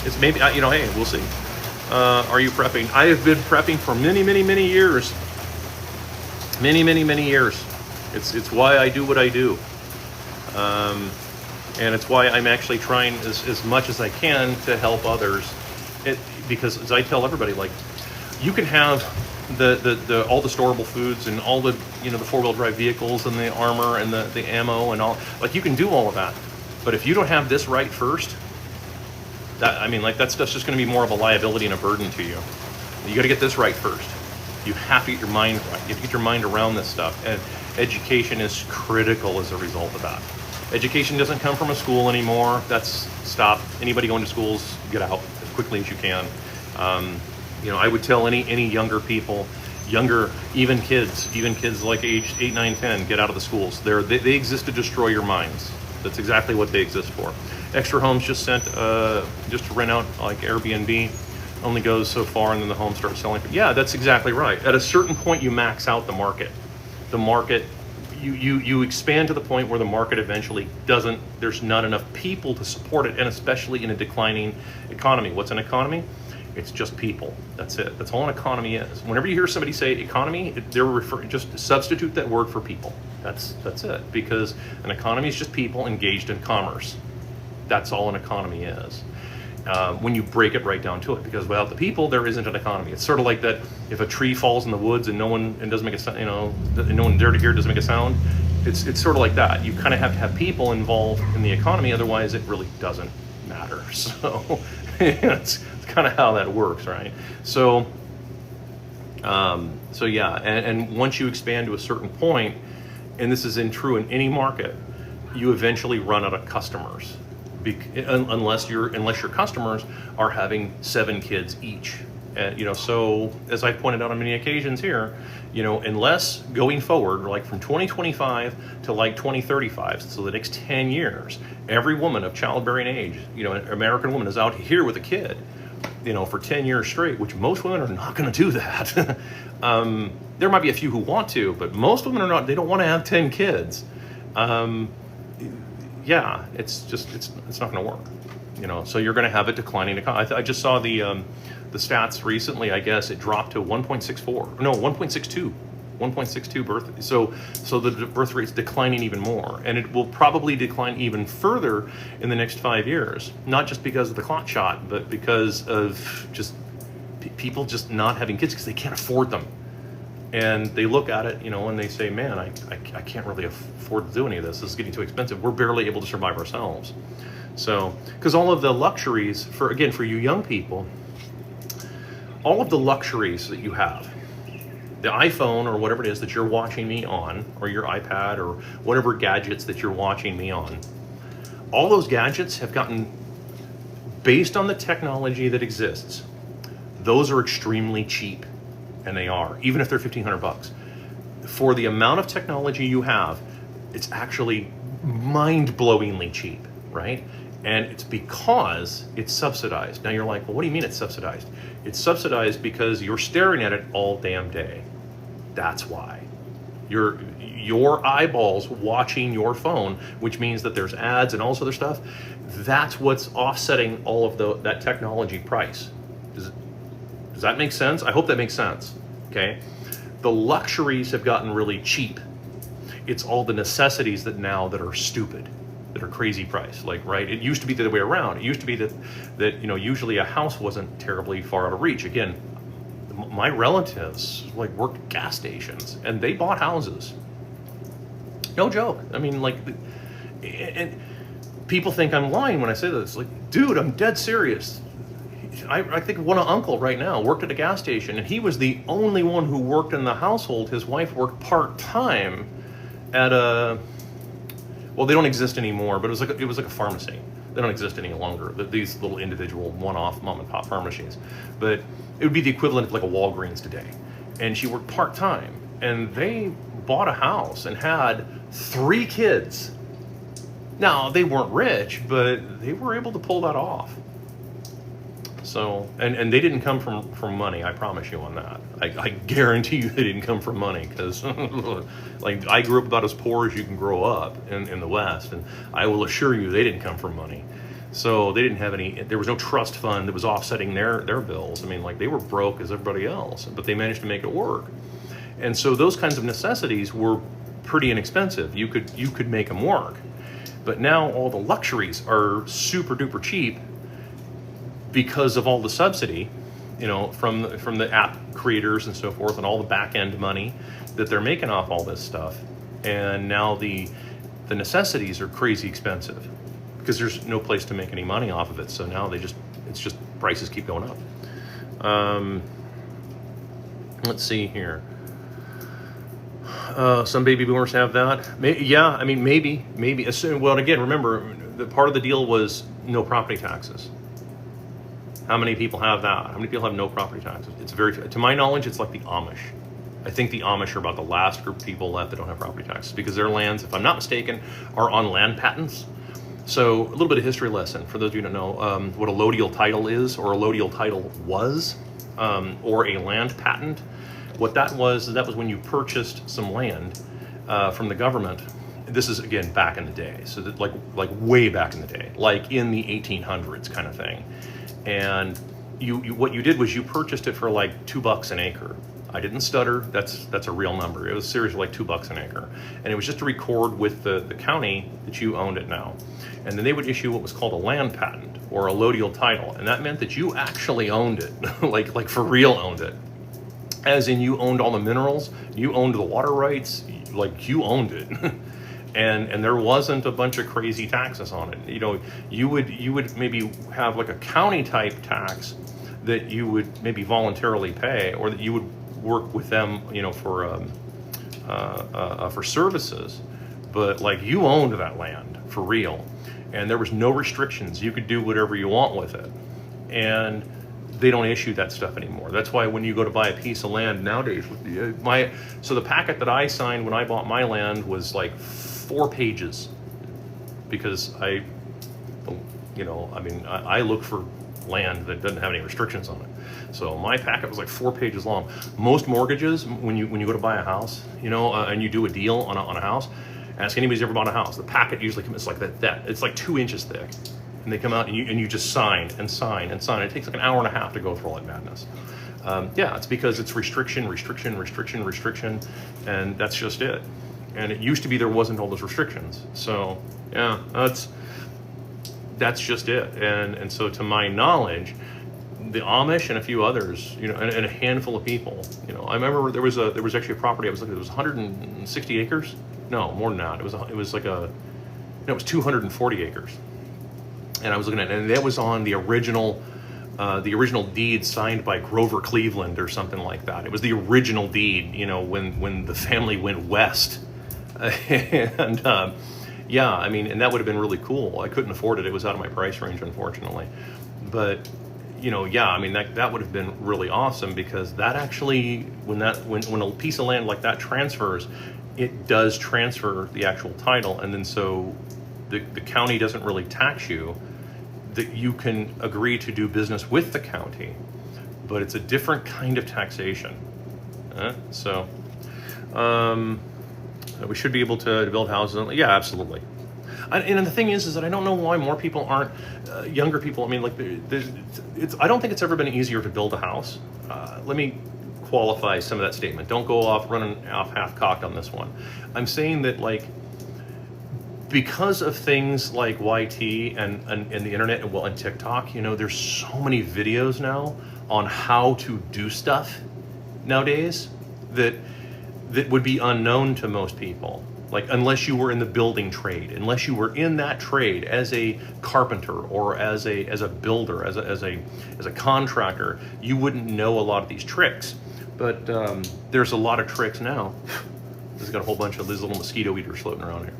It's maybe, you know, hey, we'll see. Are you prepping? I have been prepping for many, many, many years. Many, many, many years. It's why I do what I do. And it's why I'm actually trying as much as I can to help others. Because as I tell everybody, like, you can have the all the storable foods and all the, you know, the 4-wheel drive vehicles and the armor and the ammo and all, like, you can do all of that. But if you don't have this right first, that stuff's just going to be more of a liability and a burden to you. You got to get this right first. You have to get your mind right. You have to get your mind around this stuff. And education is critical as a result of that. Education doesn't come from a school anymore. That's stopped. Anybody going to schools, get out as quickly as you can. You know, I would tell any younger people, even kids like age 8, 9, 10, get out of the schools. They exist to destroy your minds. That's exactly what they exist for. Extra Homes just sent, just to rent out like Airbnb, only goes so far and then the home starts selling. Yeah, that's exactly right. At a certain point, you max out the market. The market, you expand to the point where the market eventually doesn't, there's not enough people to support it, and especially in a declining economy. What's an economy? It's just people. That's it. That's all an economy is. Whenever you hear somebody say economy, they're referring, just substitute that word for people. That's it. Because an economy is just people engaged in commerce. That's all an economy is. When you break it right down to it, because without the people, there isn't an economy. It's sort of like that: if a tree falls in the woods and doesn't make a sound, you know, no one there to hear, doesn't make a sound. It's sort of like that. You kind of have to have people involved in the economy, otherwise it really doesn't matter. So it's kind of how that works, right? So yeah, and once you expand to a certain point, and this is true in any market, you eventually run out of customers. Unless your customers are having 7 kids each, you know. So as I've pointed out on many occasions here, you know, unless going forward, like from 2025 to like 2035, so the next 10 years, every woman of childbearing age, you know, an American woman is out here with a kid, you know, for 10 years straight, which most women are not going to do that. There might be a few who want to, but most women are not. They don't want to have 10 kids. Yeah, it's not going to work, you know. So you're going to have a declining economy. I just saw the stats recently. I guess it dropped to 1.62 birth. So the birth rate's declining even more, and it will probably decline even further in the next 5 years. Not just because of the clot shot, but because of just people just not having kids because they can't afford them. And they look at it, you know, and they say, man, I can't really afford to do any of this. This is getting too expensive. We're barely able to survive ourselves. So, because all of the luxuries, for you young people, all of the luxuries that you have, the iPhone or whatever it is that you're watching me on, or your iPad or whatever gadgets that you're watching me on, all those gadgets have gotten, based on the technology that exists, those are extremely cheap. And they are, even if they're $1,500. For the amount of technology you have, it's actually mind-blowingly cheap, right? And it's because it's subsidized. Now you're like, well, what do you mean it's subsidized? It's subsidized because you're staring at it all damn day. That's why. Your eyeballs watching your phone, which means that there's ads and all this other stuff, that's what's offsetting all of that technology price. Does that make sense? I hope that makes sense, okay? The luxuries have gotten really cheap. It's all the necessities that are stupid, that are crazy price. Like, right, it used to be the other way around. It used to be that you know, usually a house wasn't terribly far out of reach. Again, my relatives like worked at gas stations and they bought houses. No joke. I mean, like, and people think I'm lying when I say this. Like, dude, I'm dead serious. I think one uncle right now worked at a gas station, and he was the only one who worked in the household. His wife worked part-time at well, they don't exist anymore, but it was like a pharmacy. They don't exist any longer, these little individual one-off mom-and-pop pharmacies. But it would be the equivalent of like a Walgreens today. And she worked part-time, and they bought a house and had 3 kids. Now, they weren't rich, but they were able to pull that off. So, and they didn't come from money, I promise you on that. I guarantee you they didn't come from money, because like, I grew up about as poor as you can grow up in the West, and I will assure you they didn't come from money. So they didn't have any, there was no trust fund that was offsetting their bills. I mean, like, they were broke as everybody else, but they managed to make it work. And so those kinds of necessities were pretty inexpensive. You could make them work. But now all the luxuries are super duper cheap because of all the subsidy, you know, from the app creators and so forth, and all the back end money that they're making off all this stuff. And now the necessities are crazy expensive because there's no place to make any money off of it. So now it's just prices keep going up. Let's see here. Some baby boomers have that. Yeah, I mean, maybe. Well, again, remember, the part of the deal was no property taxes. How many people have that? How many people have no property taxes? It's to my knowledge, it's like the Amish. I think the Amish are about the last group of people left that don't have property taxes, because their lands, if I'm not mistaken, are on land patents. So a little bit of history lesson for those of you who don't know what a lodial title is, or a lodial title was, or a land patent. What that was when you purchased some land from the government. This is, again, back in the day, so that like way back in the day, like in the 1800s kind of thing. And what you did was you purchased it for like $2 an acre. I didn't stutter. That's a real number. It was seriously like $2 an acre, and it was just to record with the county that you owned it now. And then they would issue what was called a land patent, or a lodial title, and that meant that you actually owned it, like for real owned it. As in, you owned all the minerals, you owned the water rights, like you owned it. And there wasn't a bunch of crazy taxes on it. You know, you would maybe have like a county type tax that you would maybe voluntarily pay, or that you would work with them, you know, for services. But like, you owned that land for real, and there was no restrictions. You could do whatever you want with it. And they don't issue that stuff anymore. That's why when you go to buy a piece of land nowadays, so the packet that I signed when I bought my land was like 4 pages, because I look for land that doesn't have any restrictions on it. So my packet was like 4 pages long. Most mortgages, when you go to buy a house, you know, and you do a deal on a house, ask anybody who's ever bought a house. The packet usually comes like that. It's like 2 inches thick. And they come out and you just sign and sign and sign. It takes like an hour and a half to go through all that madness. Yeah, it's because it's restriction, and that's just it. And it used to be there wasn't all those restrictions. So yeah, that's just it. And so, to my knowledge, the Amish and a few others, you know, and a handful of people, you know, I remember there was actually a property I was looking at. It was 160 acres. No, more than that. It was 240 acres. And I was looking at it, and that was on the original deed signed by Grover Cleveland or something like that. It was the original deed, you know, when the family went west. And yeah, I mean, and that would have been really cool. I couldn't afford it. It was out of my price range, unfortunately. But, you know, yeah, I mean, that would have been really awesome, because that actually, when a piece of land like that transfers, it does transfer the actual title. And then so the county doesn't really tax you. That you can agree to do business with the county, but it's a different kind of taxation. So we should be able to build houses. Yeah, absolutely. And the thing is that I don't know why more people aren't, younger people. I mean, like, I don't think it's ever been easier to build a house. Let me qualify some of that statement. Don't go off running off half-cocked on this one. I'm saying that, like, because of things like YT and the internet and TikTok, you know, there's so many videos now on how to do stuff nowadays that would be unknown to most people. Like, unless you were in the building trade, unless you were in that trade as a carpenter or as a builder, as a contractor, you wouldn't know a lot of these tricks. But there's a lot of tricks now. There's got a whole bunch of these little mosquito eaters floating around here.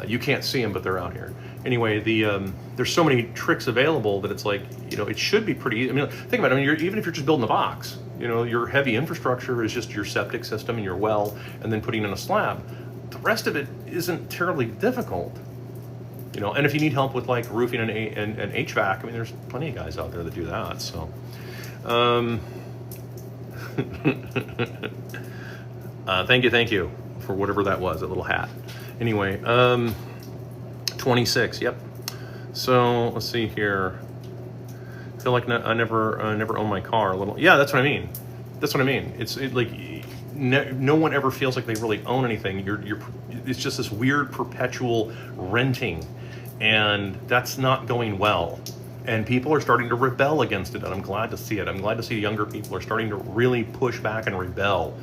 You can't see them, but they're out here. Anyway, there's so many tricks available that it's like, you know, it should be pretty easy. I mean, think about it. I mean, even if you're just building a box, you know, your heavy infrastructure is just your septic system and your well, and then putting in a slab. The rest of it isn't terribly difficult. You know, and if you need help with like roofing and HVAC, I mean, there's plenty of guys out there that do that. So, thank you for whatever that was, that little hat. Anyway, 26. Yep. So let's see here. I feel like I never own my car. A little. Yeah, that's what I mean. That's what I mean. It's like no one ever feels like they really own anything. It's just this weird perpetual renting, and that's not going well. And people are starting to rebel against it, and I'm glad to see it. I'm glad to see younger people are starting to really push back and rebel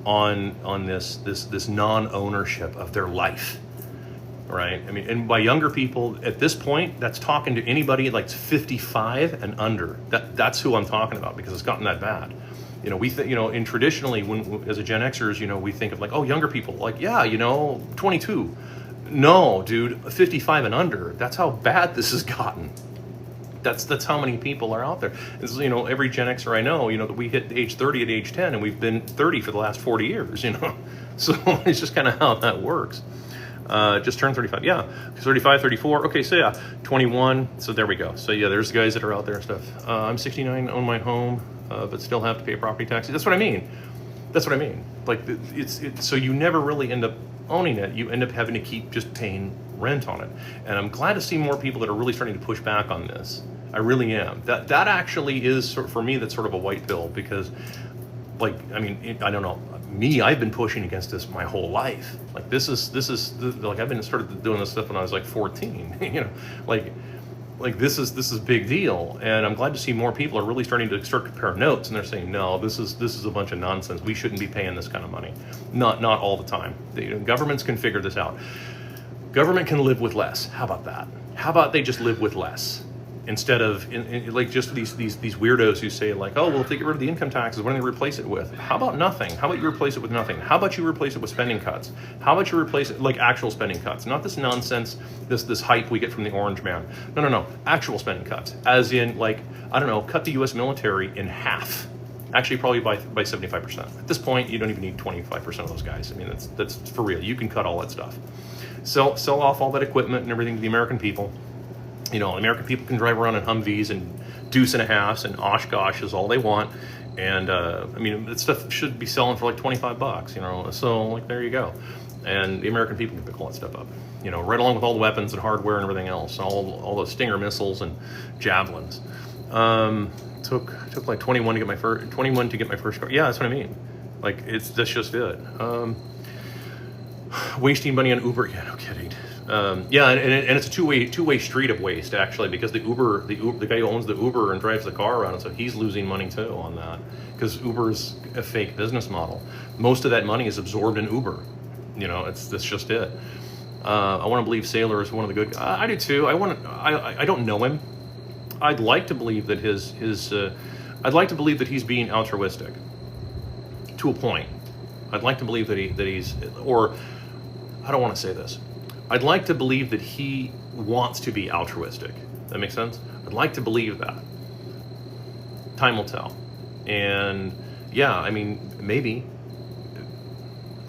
on this non-ownership of their life. Right? I mean, and by younger people at this point, that's talking to anybody like 55 and under. That's who I'm talking about, because it's gotten that bad. You know, and traditionally, when as a Gen Xers, you know, we think of like, oh, younger people, like, yeah, you know, 22. No, dude, 55 and under. That's how bad this has gotten. That's how many people are out there. It's, you know, every Gen Xer I know, you know, that we hit age 30 at age 10, and we've been 30 for the last 40 years. You know, so it's just kind of how that works. Just turned 35. Yeah, 35, 34. Okay, so yeah, 21. So there we go. So yeah, there's guys that are out there and stuff. I'm 69, own my home, but still have to pay property taxes. That's what I mean. That's what I mean. Like it's so you never really end up owning it. You end up having to keep just paying rent on it. And I'm glad to see more people that are really starting to push back on this. I really am. That actually is sort of, for me, that's sort of a white pill, because, like, I mean, I don't know. Me, I've been pushing against this my whole life. Like this is like I've been started doing this stuff when I was like 14. You know, like this is big deal, and I'm glad to see more people are really starting to compare notes, and they're saying, no, this is a bunch of nonsense. We shouldn't be paying this kind of money. Not all the time. Governments can figure this out. Government can live with less. How about that? How about they just live with less? Instead of like just these weirdos who say like, oh, well, if they get rid of the income taxes, what do they replace it with? How about nothing? How about you replace it with nothing? How about you replace it with spending cuts? How about you replace it like actual spending cuts? Not this nonsense, this hype we get from the orange man. No. Actual spending cuts, as in like, I don't know, cut the U.S. military in half. Actually, probably by 75%. At this point, you don't even need 25% of those guys. I mean, that's for real. You can cut all that stuff. Sell off all that equipment and everything to the American people. You know, American people can drive around in Humvees and Deuce and a Halfs and Oshkoshs all they want, and I mean, that stuff should be selling for like $25, you know. So like, there you go, and the American people can pick all that stuff up, you know, right along with all the weapons and hardware and everything else, all the Stinger missiles and javelins. Took like 21 to get my first car. Yeah, that's what I mean. Like that's just it. Wasting money on Uber. Yeah, no kidding. Yeah, and it's a two-way street of waste, actually, because the guy who owns the Uber and drives the car around, so he's losing money too on that, because Uber's a fake business model. Most of that money is absorbed in Uber. You know, that's just it. I want to believe Saylor is one of the good. I do too. I don't know him. I'd like to believe that I'd like to believe that he's being altruistic to a point. I'd like to believe that he's, or I don't want to say this. I'd like to believe that he wants to be altruistic. That makes sense? I'd like to believe that. Time will tell. And yeah, I mean, maybe,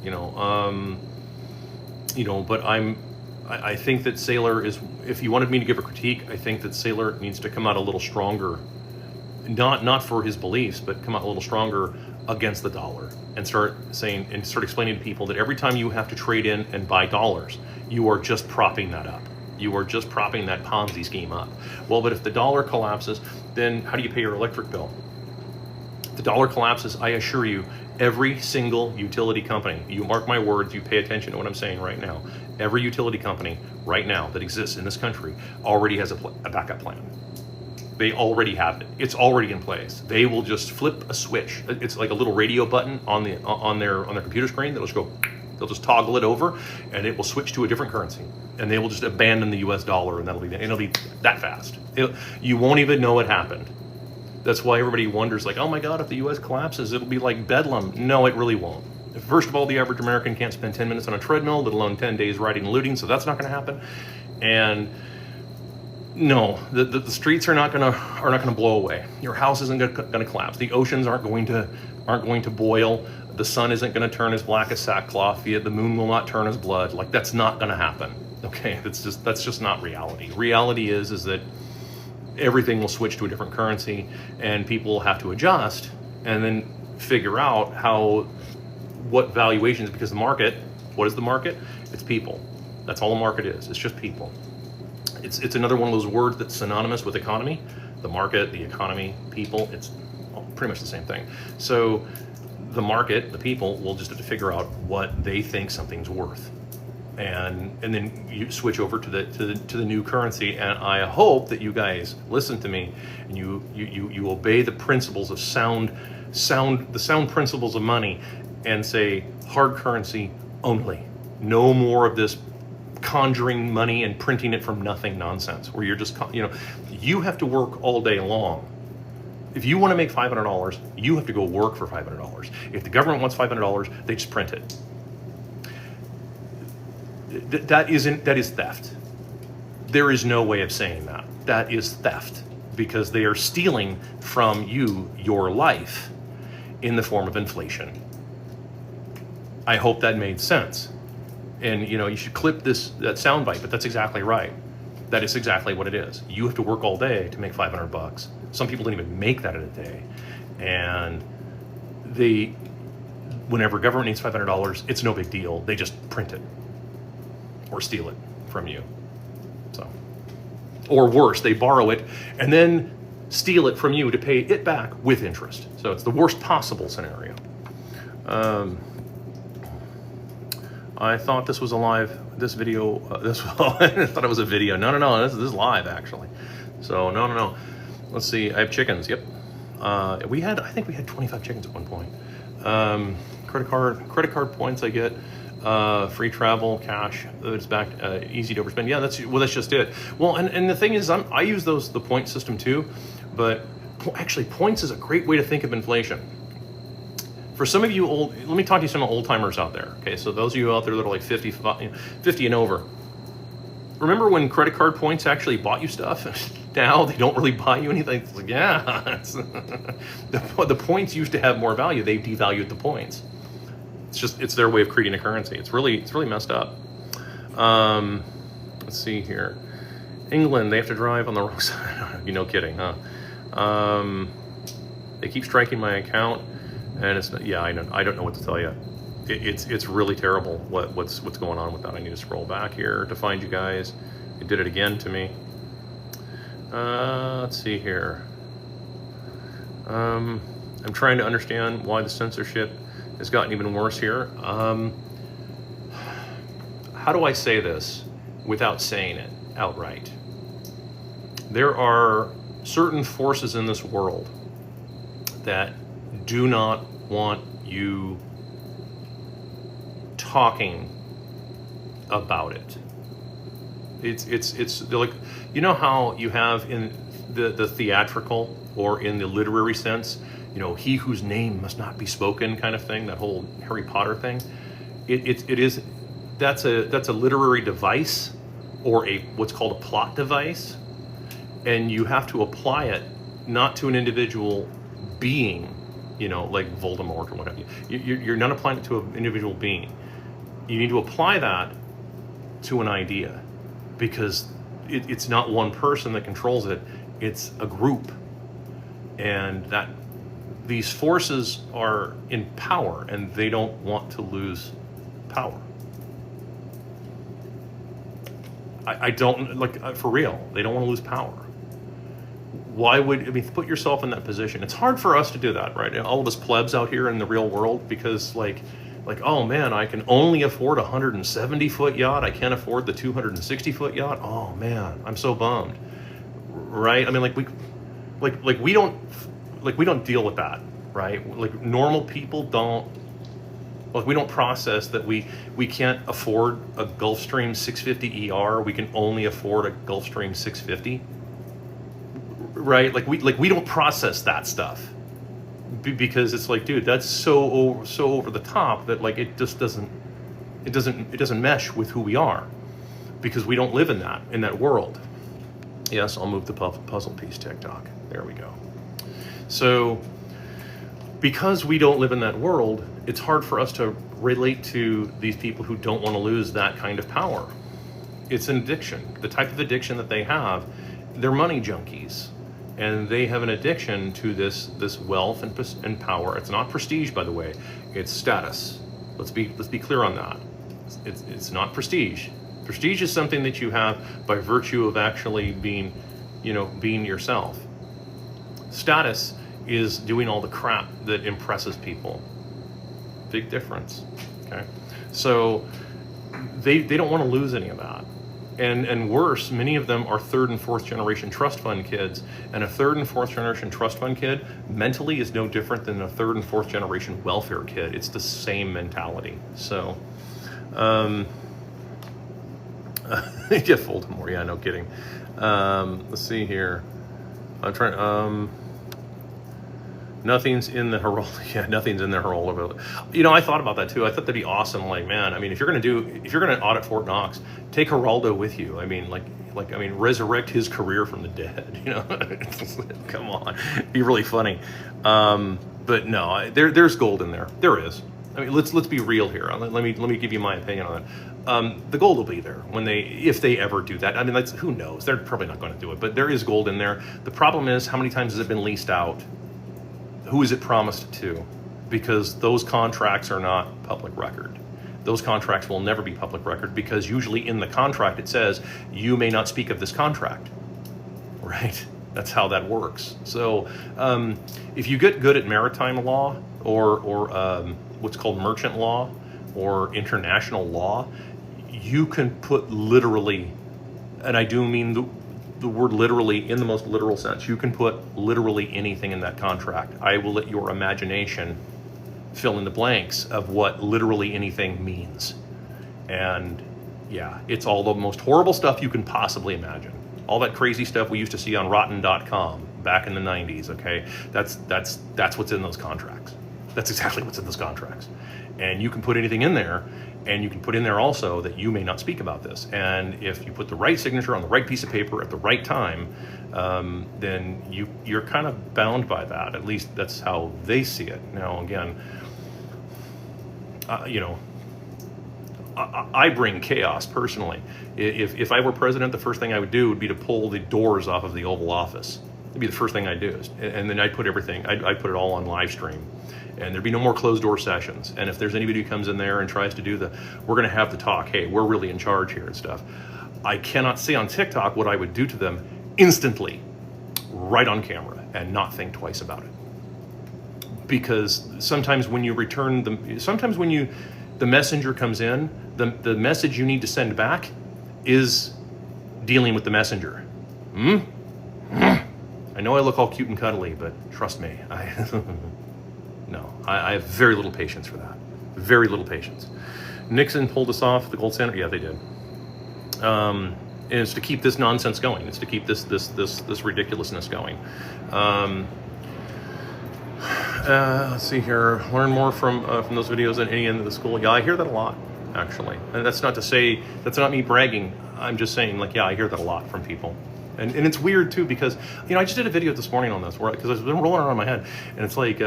but I think that Saylor is, if you wanted me to give a critique, I think that Saylor needs to come out a little stronger, not for his beliefs, but come out a little stronger against the dollar, and start explaining to people that every time you have to trade in and buy dollars, you are just propping that up. You are just propping that Ponzi scheme up. Well, but if the dollar collapses, then how do you pay your electric bill? If the dollar collapses, I assure you, every single utility company, you mark my words, you pay attention to what I'm saying right now, every utility company right now that exists in this country already has a backup plan. They already have it. It's already in place. They will just flip a switch. It's like a little radio button on their computer screen that'll just go. They'll just toggle it over, and it will switch to a different currency, and they will just abandon the U.S. dollar, and it'll be that fast. You won't even know it happened. That's why everybody wonders, like, oh my God, if the U.S. collapses, it'll be like bedlam. No, it really won't. First of all, the average American can't spend 10 minutes on a treadmill, let alone 10 days riding and looting, so that's not going to happen. And no, the streets are not gonna blow away. Your house isn't gonna collapse. The oceans aren't going to boil. The sun isn't going to turn as black as sackcloth. The moon will not turn as blood. Like, that's not going to happen. Okay, that's just not reality. Reality is that everything will switch to a different currency, and people will have to adjust and then figure out what valuations, because the market, what is the market? It's people. That's all the market is. It's just people. It's another one of those words that's synonymous with economy. The market, the economy, people, it's pretty much the same thing. So the market, the people, will just have to figure out what they think something's worth. And then you switch over to the new currency, and I hope that you guys listen to me and you obey the principles of sound principles of money, and say hard currency only. No more of this conjuring money and printing it from nothing nonsense, where you're just, you have to work all day long. If you want to make $500, you have to go work for $500. If the government wants $500, they just print it. That is theft. There is no way of saying that. That is theft, because they are stealing from you your life in the form of inflation. I hope that made sense. And you should clip that soundbite, but that's exactly right. That is exactly what it is. You have to work all day to make $500. Some people don't even make that in a day. And whenever government needs $500, it's no big deal. They just print it or steal it from you. So, or worse, they borrow it and then steal it from you to pay it back with interest. So it's the worst possible scenario. I thought this was this video, I thought it was a video. No, this is live actually. So no. Let's see, I have chickens, yep. I think we had 25 chickens at one point. Credit card points I get, free travel, cash, it's back, easy to overspend. Yeah, that's just it. Well, and the thing is, I use the point system too, but actually points is a great way to think of inflation. For some of you let me talk to you some old timers out there. Okay, so those of you out there that are like 50 and over, remember when credit card points actually bought you stuff? Now they don't really buy you anything. It's like, yeah, the points used to have more value. They devalued the points. It's their way of creating a currency. It's really messed up. Let's see here. England, they have to drive on the wrong side. No kidding, huh? They keep striking my account. And I don't know what to tell you. It's really terrible what's going on with that. I need to scroll back here to find you guys. It did it again to me. Let's see here. I'm trying to understand why the censorship has gotten even worse here. How do I say this without saying it outright? There are certain forces in this world that do not want you talking about it. It's like, how you have in the theatrical or in the literary sense, he whose name must not be spoken kind of thing, that whole Harry Potter thing. That's a literary device, or what's called a plot device, and you have to apply it not to an individual being, like Voldemort or what have you. You're not applying it to an individual being. You need to apply that to an idea, because it's not one person that controls it, it's a group. And that these forces are in power, and they don't want to lose power. I don't, for real, they don't want to lose power. Why put yourself in that position. It's hard for us to do that, right? All of us plebs out here in the real world, because like, oh man, I can only afford a 170-foot yacht. I can't afford the 260-foot yacht. Oh man, I'm so bummed, right? We don't deal with that, right? Like normal people don't. We don't process that we can't afford a Gulfstream 650 ER. We can only afford a Gulfstream 650. Right, we don't process that stuff, because it's like, dude, that's so over the top that it just doesn't mesh with who we are, because we don't live in that world. Yes, I'll move the puzzle piece, TikTok. There we go. So because we don't live in that world, it's hard for us to relate to these people who don't want to lose that kind of power. It's an addiction. The type of addiction that they have, they're money junkies. And they have an addiction to this wealth and power. It's not prestige, by the way. It's status. Let's be clear on that. It's not prestige. Prestige is something that you have by virtue of actually being yourself. Status is doing all the crap that impresses people. Big difference. Okay, so they don't want to lose any of that. And worse, many of them are third and fourth generation trust fund kids. And a third and fourth generation trust fund kid mentally is no different than a third and fourth generation welfare kid. It's the same mentality. So, yeah, Voldemort. Yeah, no kidding. Let's see here. I'm trying. Nothing's in the Herald. Yeah, nothing's in the Herald. I thought about that too. I thought that'd be awesome. Like, man, I mean, if you're gonna audit Fort Knox, take Geraldo with you. I mean, resurrect his career from the dead. Come on, it'd be really funny. But no, there's gold in there. There is. I mean, let's be real here. Let me give you my opinion on it. The gold will be there if they ever do that. I mean, who knows? They're probably not going to do it, but there is gold in there. The problem is, how many times has it been leased out? Who is it promised to? Because those contracts are not public record. Those contracts will never be public record, because usually in the contract it says you may not speak of this contract, right? That's how that works. So if you get good at maritime law or what's called merchant law or international law, you can put literally, and I do mean the word literally in the most literal sense, you can put literally anything in that contract. I will let your imagination fill in the blanks of what literally anything means. And yeah, it's all the most horrible stuff you can possibly imagine. All that crazy stuff we used to see on rotten.com back in the 90s, okay? That's what's in those contracts. That's exactly what's in those contracts. And you can put anything in there, and you can put in there also that you may not speak about this. And if you put the right signature on the right piece of paper at the right time, then you're kind of bound by that. At least that's how they see it. Now, again, I bring chaos personally. If I were president, the first thing I would do would be to pull the doors off of the Oval Office. It'd be the first thing I'd do. And then I'd put everything, I'd put it all on Livestream. And there'd be no more closed door sessions. And if there's anybody who comes in there and tries to do we're gonna have the talk, hey, we're really in charge here and stuff. I cannot say on TikTok what I would do to them instantly, right on camera, and not think twice about it. Because sometimes when you return the messenger comes in, the message you need to send back is dealing with the messenger. I know I look all cute and cuddly, but trust me, I have very little patience for that. Very little patience. Nixon pulled us off the gold standard. Yeah, they did. And it's to keep this nonsense going. It's to keep this ridiculousness going. Let's see here. Learn more from those videos at any end of the school. Yeah, I hear that a lot, actually. And that's not to say, that's not me bragging. I'm just saying, yeah, I hear that a lot from people. And it's weird too, because, I just did a video this morning on this, because it's been rolling around in my head. And it's like,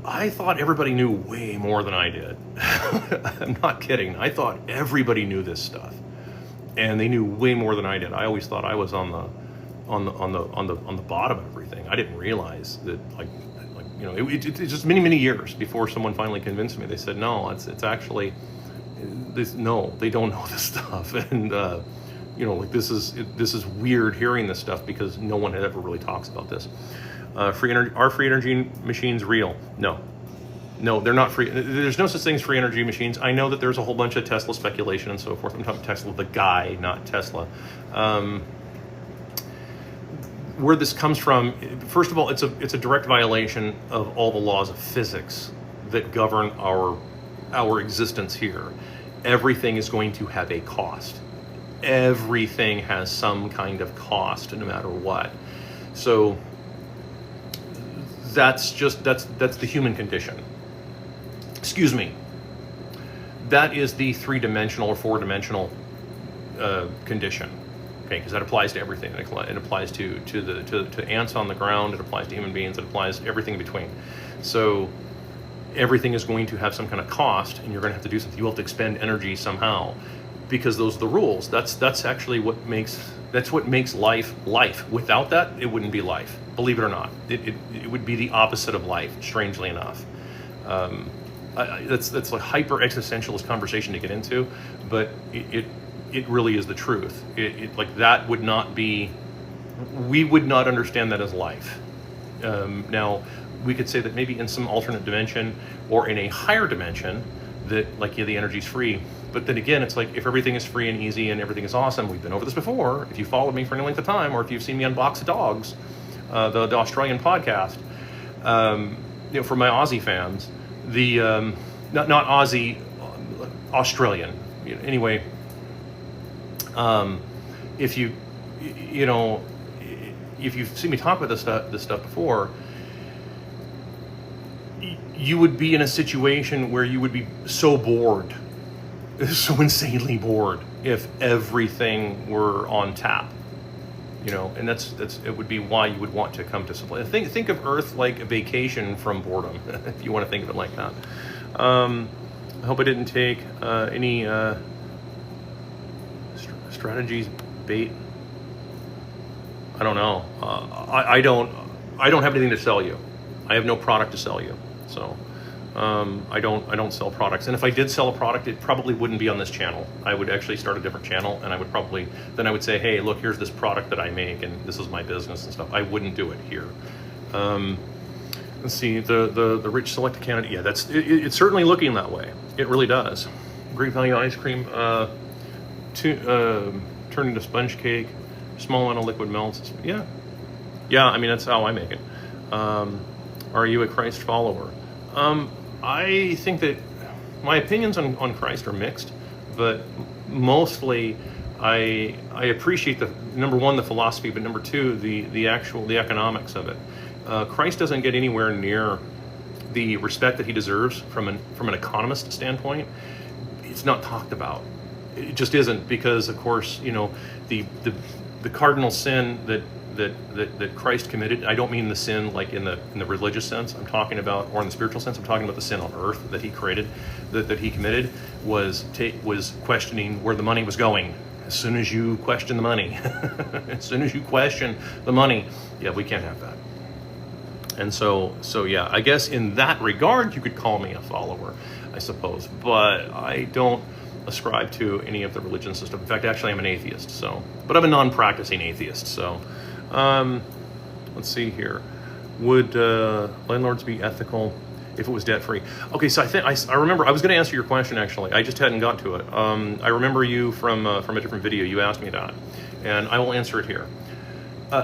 I thought everybody knew way more than I did. I'm not kidding. I thought everybody knew this stuff, and they knew way more than I did. I always thought I was on the bottom of everything. I didn't realize that, it's just many years before someone finally convinced me. They said, no, it's actually this. No, they don't know this stuff, and this is weird hearing this stuff, because no one ever really talks about this. Are free energy machines real? No, they're not free. There's no such thing as free energy machines. I know that there's a whole bunch of Tesla speculation and so forth. I'm talking Tesla, the guy, not Tesla. Where this comes from, first of all, it's a direct violation of all the laws of physics that govern our existence here. Everything is going to have a cost. Everything has some kind of cost, no matter what. So that's the human condition. Excuse me. That is the 3-dimensional or 4-dimensional condition. Okay, because that applies to everything. It applies to ants on the ground. It applies to human beings. It applies to everything in between. So everything is going to have some kind of cost, and you're going to have to do something. You have to expend energy somehow, because those are the rules. That's actually what makes life life. Without that, it wouldn't be life. Believe it or not, it would be the opposite of life. Strangely enough, that's a hyper existentialist conversation to get into, but it really is the truth. Like that would not be. We would not understand that as life. Now, we could say that maybe in some alternate dimension or in a higher dimension that like the energy's free. But then again, it's like if everything is free and easy and everything is awesome, we've been over this before. If you followed me for any length of time, or if you've seen me unbox dogs, the Australian podcast, for my Aussie fans, not Aussie, Australian. Anyway, if you've seen me talk about this stuff before, you would be in a situation where you would be so bored, so insanely bored, if everything were on tap, and that's it would be why you would want to come to some place. Think of Earth like a vacation from boredom, if you want to think of it like that. I hope I didn't take any strategies bait. I don't know. I don't have anything to sell you. I have no product to sell you. So I don't sell products. And if I did sell a product, it probably wouldn't be on this channel. I would actually start a different channel, and I would say, hey, look, here's this product that I make, and this is my business and stuff. I wouldn't do it here. Let's see, the rich selected candidate. Yeah, it's certainly looking that way. It really does. Great value ice cream turned into sponge cake. Small amount of liquid melts. Yeah. I mean, that's how I make it. Are you a Christ follower? I think that my opinions on Christ are mixed, but mostly I appreciate number one, the philosophy, but number two, the economics of it. Christ doesn't get anywhere near the respect that he deserves from an economist standpoint. It's not talked about. It just isn't, because of course, the cardinal sin that Christ committed. I don't mean the sin like in the religious sense. I'm talking about, or in the spiritual sense, I'm talking about the sin on earth that he created, that he committed, was questioning where the money was going. As soon as you question the money, yeah, we can't have that. And so yeah, I guess in that regard, you could call me a follower, I suppose, but I don't ascribe to any of the religion system. In fact, actually, I'm an atheist. But I'm a non-practicing atheist. So, let's see here. Would landlords be ethical if it was debt-free? Okay, so I remember I was going to answer your question. Actually, I just hadn't got to it. I remember you from a different video. You asked me that, and I will answer it here.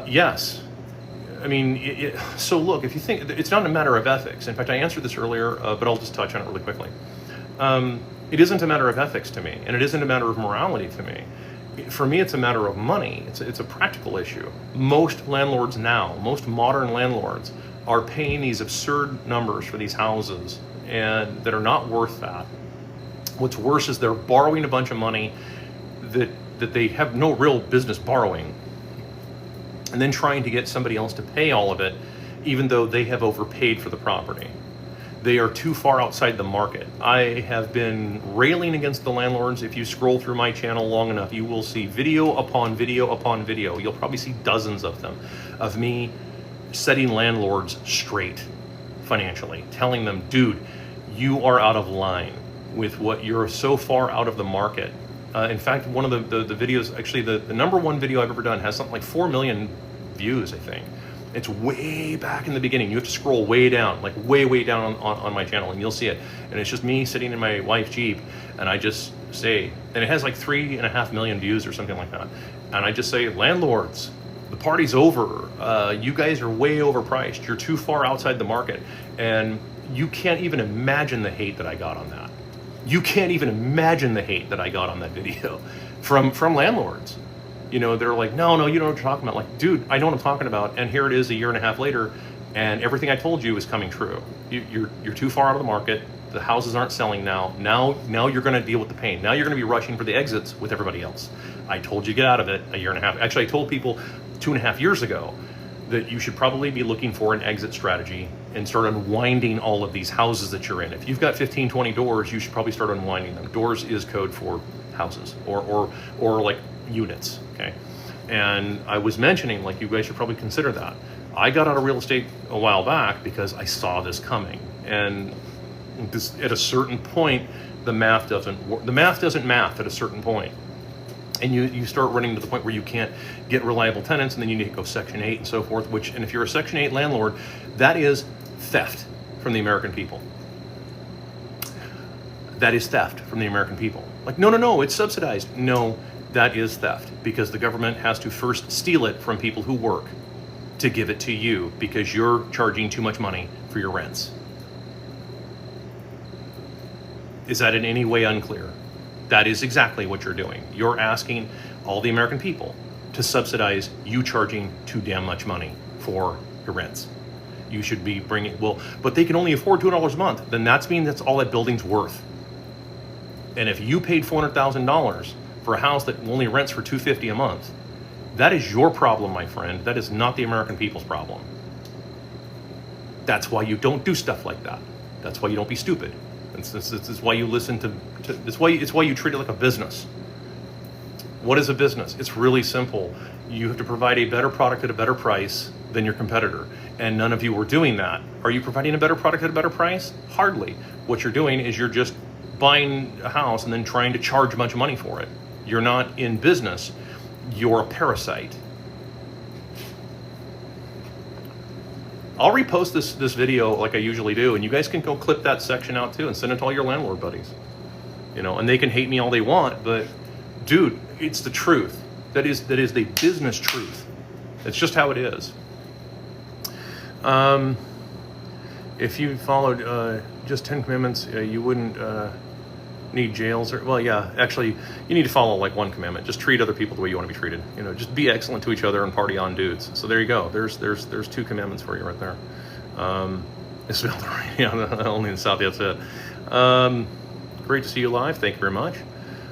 Yes. I mean, so look, if you think, it's not a matter of ethics. In fact, I answered this earlier, but I'll just touch on it really quickly. It isn't a matter of ethics to me, and it isn't a matter of morality to me. For me, it's a matter of money. It's a practical issue. Most landlords now, most modern landlords, are paying these absurd numbers for these houses, and that are not worth that. What's worse is they're borrowing a bunch of money that they have no real business borrowing, and then trying to get somebody else to pay all of it, even though they have overpaid for the property. They are too far outside the market. I have been railing against the landlords. If you scroll through my channel long enough, you will see video upon video upon video. You'll probably see dozens of them, of me setting landlords straight financially, telling them, dude, you are out of line with what you're so far out of the market. In fact, one of the videos, actually the number one video I've ever done has something like 4 million views, I think. It's way back in the beginning. You have to scroll way down, like way down on my channel, and you'll see it. And it's just me sitting in my wife's Jeep, and I just say, and it has like 3.5 million views or something like that. And I just say, landlords, the party's over. You guys are way overpriced. You're too far outside the market. And you can't even imagine the hate that I got on that. You can't even imagine the hate that I got on that video from landlords. They're like, no, you don't know what you're talking about. Like, dude, I know what I'm talking about. And here it is 1.5 years later, and everything I told you is coming true. You're too far out of the market. The houses aren't selling now. Now you're going to deal with the pain. Now you're going to be rushing for the exits with everybody else. I told you get out of it 1.5 years. Actually, I told people 2.5 years ago that you should probably be looking for an exit strategy and start unwinding all of these houses that you're in. If you've got 15, 20 doors, you should probably start unwinding them. Doors is code for houses or like units, okay? And I was mentioning, like, you guys should probably consider that. I got out of real estate a while back because I saw this coming, and this, at a certain point, the math doesn't work. The math doesn't math at a certain point. And you start running to the point where you can't get reliable tenants, and then you need to go Section 8 and so forth, and if you're a Section 8 landlord, that is theft from the American people. That is theft from the American people. Like, no, it's subsidized. No, that is theft, because the government has to first steal it from people who work to give it to you because you're charging too much money for your rents. Is that in any way unclear? That is exactly what you're doing. You're asking all the American people to subsidize you charging too damn much money for your rents. You should be bringing, well, but they can only afford $200 a month. Then that's all that building's worth. And if you paid $400,000 for a house that only rents for $250 a month, that is your problem, my friend. That is not the American people's problem. That's why you don't do stuff like that. That's why you don't be stupid. It's why you listen to it's why you treat it like a business. What is a business? It's really simple. You have to provide a better product at a better price than your competitor, and none of you are doing that. Are you providing a better product at a better price? Hardly. What you're doing is you're just buying a house and then trying to charge a bunch of money for it. You're not in business. You're a parasite. I'll repost this video like I usually do, and you guys can go clip that section out too and send it to all your landlord buddies. You know, and they can hate me all they want, but dude, it's the truth. That is the business truth. It's just how it is. If you followed just 10 commandments, you wouldn't need jails, or, well, yeah, actually, you need to follow like one commandment. Just treat other people the way you want to be treated. You know, just be excellent to each other and party on, dudes. So there you go. There's 2 commandments for you right there. It's spelled right. Yeah, only in the South. That's it. Great to see you live. Thank you very much.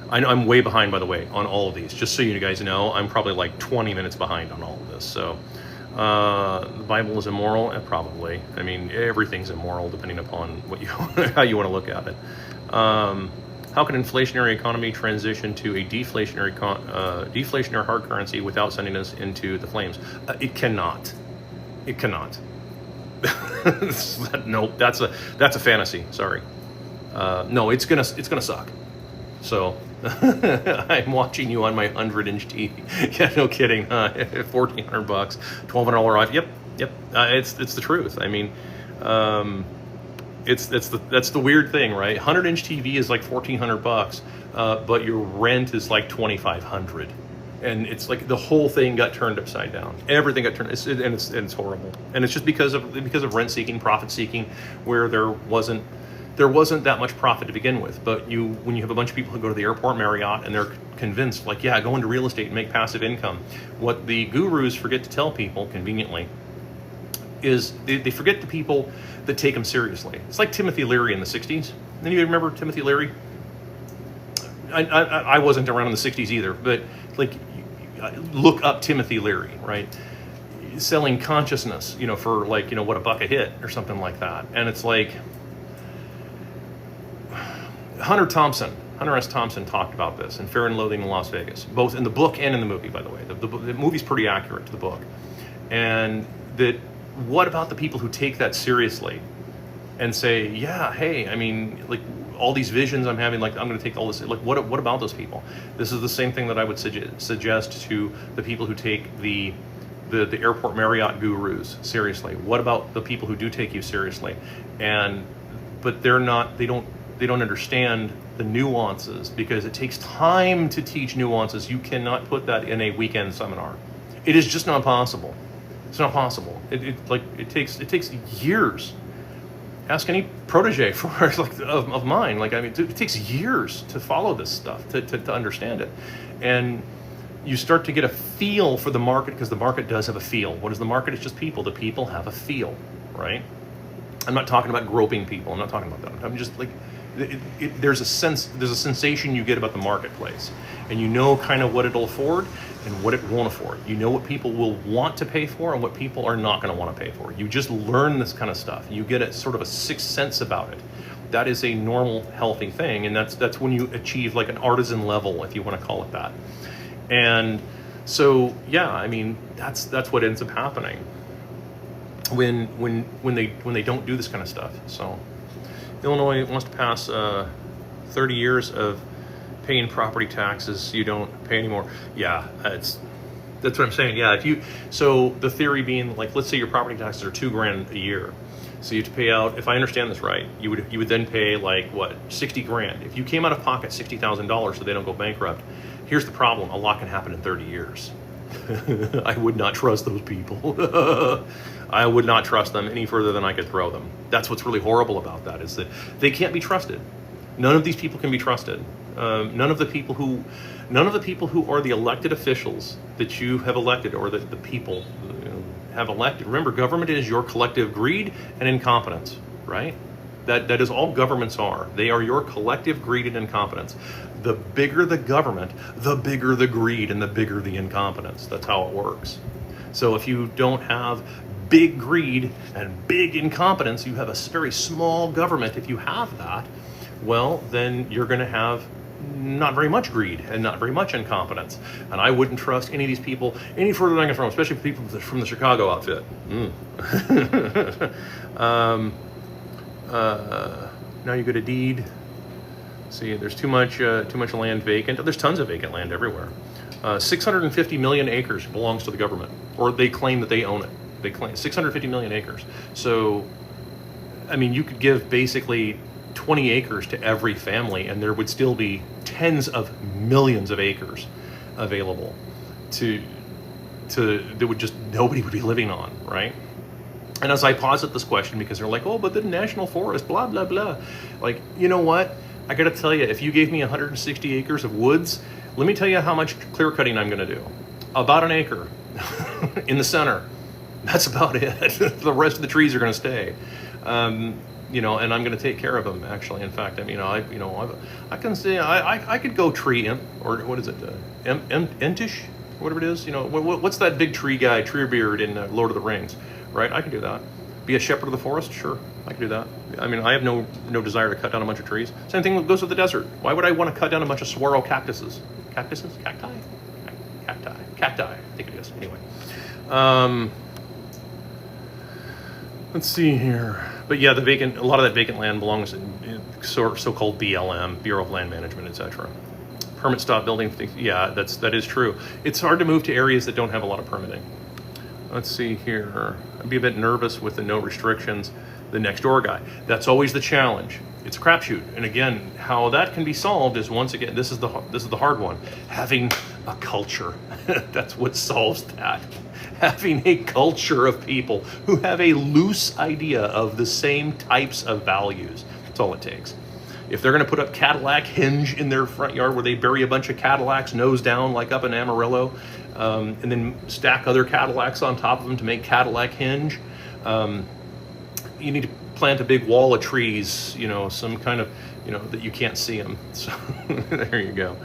I know I'm way behind, by the way, on all of these. Just so you guys know, I'm probably like 20 minutes behind on all of this. So the Bible is immoral, probably. I mean, everything's immoral depending upon what you how you want to look at it. How can inflationary economy transition to a deflationary hard currency without sending us into the flames? It cannot. It cannot. Nope. That's a fantasy. Sorry. No, it's gonna suck. So I'm watching you on my 100-inch TV. Yeah, no kidding. $1,400, $1,200 off. Yep. It's the truth. I mean. That's the weird thing, right? 100-inch TV is like $1,400, but your rent is like $2,500, and it's like the whole thing got turned upside down. Everything got turned, and it's horrible. And it's just because of rent seeking, profit seeking, where there wasn't that much profit to begin with. But when you have a bunch of people who go to the airport Marriott and they're convinced, like, yeah, go into real estate and make passive income. What the gurus forget to tell people, conveniently, is they forget the people that take them seriously. It's like Timothy Leary in the 60s. Any of you remember Timothy Leary? I wasn't around in the 60s either, but like, look up Timothy Leary, right? Selling consciousness, for like, what, $1 a hit or something like that. And it's like, Hunter S. Thompson talked about this in Fear and Loathing in Las Vegas, both in the book and in the movie, by the way. The movie's pretty accurate to the book. And that, what about the people who take that seriously and say, yeah, hey, I mean, like, all these visions I'm having, like, I'm going to take all this, like, what about those people? This is the same thing that I would suggest to the people who take the airport Marriott gurus seriously. What about the people who do take you seriously? But they don't understand the nuances, because it takes time to teach nuances. You cannot put that in a weekend seminar. It is just not possible. It's not possible. It takes years. Ask any protege of mine. Like, I mean, it takes years to follow this stuff, to understand it. And you start to get a feel for the market, because the market does have a feel. What is the market? It's just people. The people have a feel, right? I'm not talking about groping people. I'm not talking about that. I'm just like, there's a sensation you get about the marketplace, and you know kind of what it'll afford and what it won't afford. You know what people will want to pay for and what people are not going to want to pay for. You just learn this kind of stuff. You get a sort of a sixth sense about it. That is a normal, healthy thing, and that's when you achieve like an artisan level, if you want to call it that. And so, yeah, I mean, that's what ends up happening when they don't do this kind of stuff. So, Illinois wants to pass 30 years of paying property taxes you don't pay anymore. Yeah, that's what I'm saying. Yeah, so the theory being, like, let's say your property taxes are $2,000 a year. So you have to pay out, if I understand this right, you would then pay like what, 60 grand. If you came out of pocket $60,000 so they don't go bankrupt, here's the problem: a lot can happen in 30 years. I would not trust those people. I would not trust them any further than I could throw them. That's what's really horrible about that, is that they can't be trusted. None of these people can be trusted. None of the people who are the elected officials that you have elected, or that the people have elected. Remember, government is your collective greed and incompetence, right? That is all governments are. They are your collective greed and incompetence. The bigger the government, the bigger the greed and the bigger the incompetence. That's how it works. So if you don't have big greed and big incompetence, you have a very small government. If you have that, well, then you're going to have not very much greed and not very much incompetence. And I wouldn't trust any of these people any further than I can throw them, especially people from the Chicago outfit. Now you get a deed. See, there's too much land vacant. There's tons of vacant land everywhere. 650 million acres belongs to the government, or they claim that they own it. They claim 650 million acres. So, I mean, you could give basically 20 acres to every family, and there would still be tens of millions of acres available that would just nobody would be living on, right? And as I posit this question, because they're like, oh, but the national forest, blah, blah, blah. Like, you know what? I got to tell you, if you gave me 160 acres of woods, let me tell you how much clear cutting I'm going to do. About an acre in the center. That's about it. The rest of the trees are going to stay. And I'm going to take care of them. Actually, in fact, I can say I could go tree or what is it, Entish, whatever it is. What's that big tree guy, Treebeard in Lord of the Rings, right? I can do that. Be a shepherd of the forest, sure, I can do that. I mean, I have no desire to cut down a bunch of trees. Same thing goes with the desert. Why would I want to cut down a bunch of saguaro cactuses? Cactuses, cacti, I think it is. Anyway. Let's see here. But yeah, a lot of that vacant land belongs in so-called BLM, Bureau of Land Management, etc. Permit stop building, yeah, that is true. It's hard to move to areas that don't have a lot of permitting. Let's see here. I'd be a bit nervous with the no restrictions, the next door guy. That's always the challenge. It's a crapshoot. And again, how that can be solved is, once again, this is the hard one. Having a culture. That's what solves that. Having a culture of people who have a loose idea of the same types of values. That's all it takes. If they're going to put up Cadillac Hinge in their front yard where they bury a bunch of Cadillacs nose down like up in Amarillo, and then stack other Cadillacs on top of them to make Cadillac Hinge, you need to plant a big wall of trees, some kind of, that you can't see them. So there you go.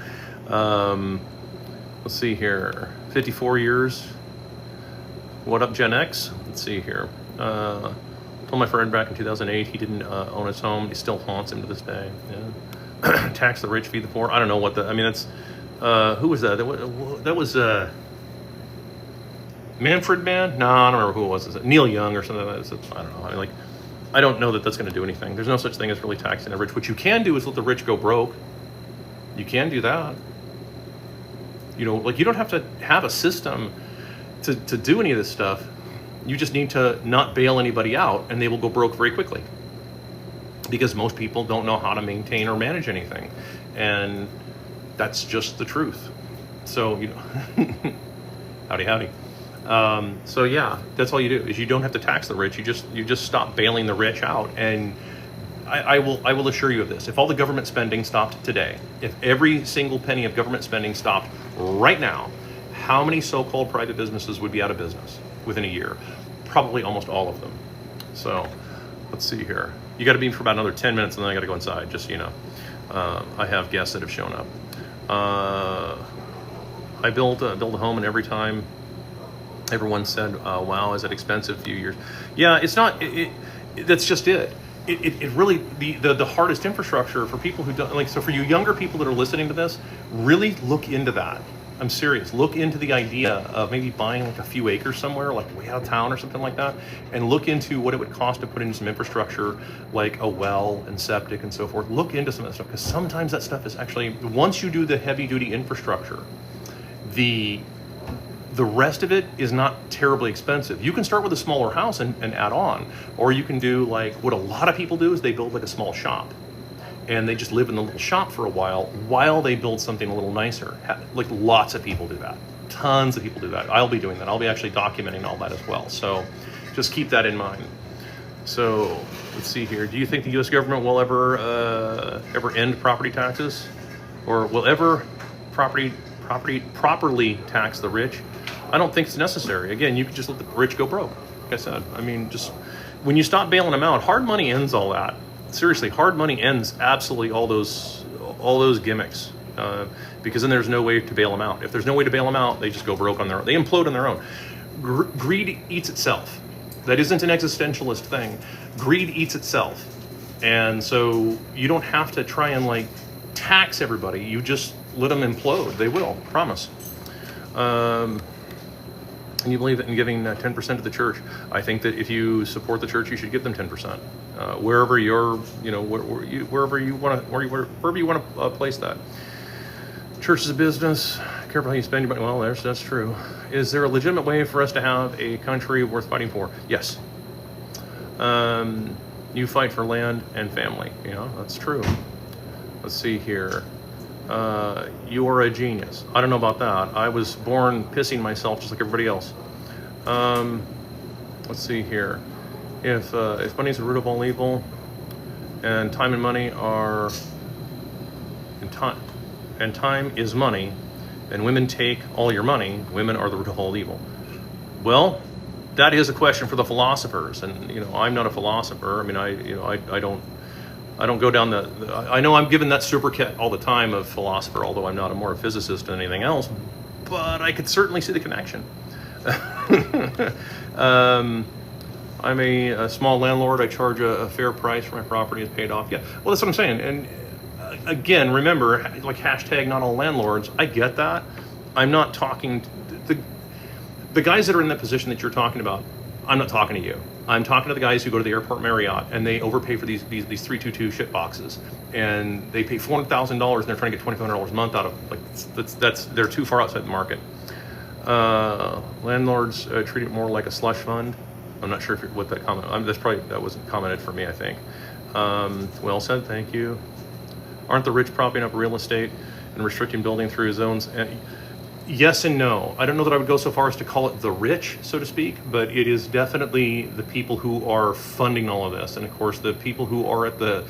Let's see here. 54 years. What up, Gen X? Let's see here. Told my friend back in 2008 he didn't own his home. He still haunts him to this day. Yeah. Tax the rich, feed the poor. I don't know what that's, who was that? That was Manfred Mann? No, I don't remember who it was. Neil Young or something like that. I don't know. I don't know that that's going to do anything. There's no such thing as really taxing the rich. What you can do is let the rich go broke. You can do that. You don't have to have a system to do any of this stuff. You just need to not bail anybody out, and they will go broke very quickly. Because most people don't know how to maintain or manage anything. And that's just the truth. So, howdy. So yeah, that's all you do, is you don't have to tax the rich. You just stop bailing the rich out. And I will assure you of this. If all the government spending stopped today, if every single penny of government spending stopped right now, how many so-called private businesses would be out of business within a year? Probably almost all of them. So let's see here. You got to be in for about another 10 minutes, and then I got to go inside. Just so you know, I have guests that have shown up. I built a home, and every time everyone said, "Wow, is it expensive?" A few years. Yeah, it's not. That's just it. It really the hardest infrastructure for people who don't like. So for you younger people that are listening to this, really look into that. I'm serious. Look into the idea of maybe buying like a few acres somewhere, like way out of town or something like that, and look into what it would cost to put in some infrastructure, like a well and septic and so forth. Look into some of that stuff, because sometimes that stuff is actually, once you do the heavy duty infrastructure, the rest of it is not terribly expensive. You can start with a smaller house and add on, or you can do like what a lot of people do is they build like a small shop, and they just live in the little shop for a while they build something a little nicer. Like lots of people do that. Tons of people do that. I'll be doing that. I'll be actually documenting all that as well. So just keep that in mind. So let's see here. Do you think the U.S. government will ever end property taxes, or will ever properly tax the rich? I don't think it's necessary. Again, you can just let the rich go broke. Like I said, I mean, just when you stop bailing them out, hard money ends all that. Seriously, hard money ends absolutely all those gimmicks, because then there's no way to bail them out. If there's no way to bail them out, they just go broke on their own. They implode on their own. Greed eats itself. That isn't an existentialist thing. Greed eats itself. And so you don't have to try and like tax everybody. You just let them implode. They will, promise. And you believe in giving 10% to the church. I think that if you support the church, you should give them 10%. Wherever you're, wherever you want to place that. Church is a business. Careful how you spend your money. Well, that's true. Is there a legitimate way for us to have a country worth fighting for? Yes. You fight for land and family. That's true. Let's see here. You are a genius. I don't know about that. I was born pissing myself just like everybody else. Let's see here. If money is the root of all evil, and time and money are, and time is money, and women take all your money, women are the root of all evil. Well, that is a question for the philosophers, and I'm not a philosopher. I mean, I don't go down I know I'm given that sobriquet all the time of philosopher, although I'm not more a physicist than anything else, but I could certainly see the connection. I'm a small landlord. I charge a fair price for my property is paid off. Yeah, well, that's what I'm saying. And again, remember, like hashtag not all landlords, I get that. I'm not talking, the guys that are in that position that you're talking about, I'm not talking to you. I'm talking to the guys who go to the airport Marriott and they overpay for these 322 shit boxes, and they pay $400,000 and they're trying to get $2,500 a month out of, they're too far outside the market. Landlords treat it more like a slush fund. I'm not sure what that comment, that wasn't commented for me, I think. Well said, thank you. Aren't the rich propping up real estate and restricting building through zones? Yes and no. I don't know that I would go so far as to call it the rich, so to speak, but it is definitely the people who are funding all of this. And of course, the people who are at the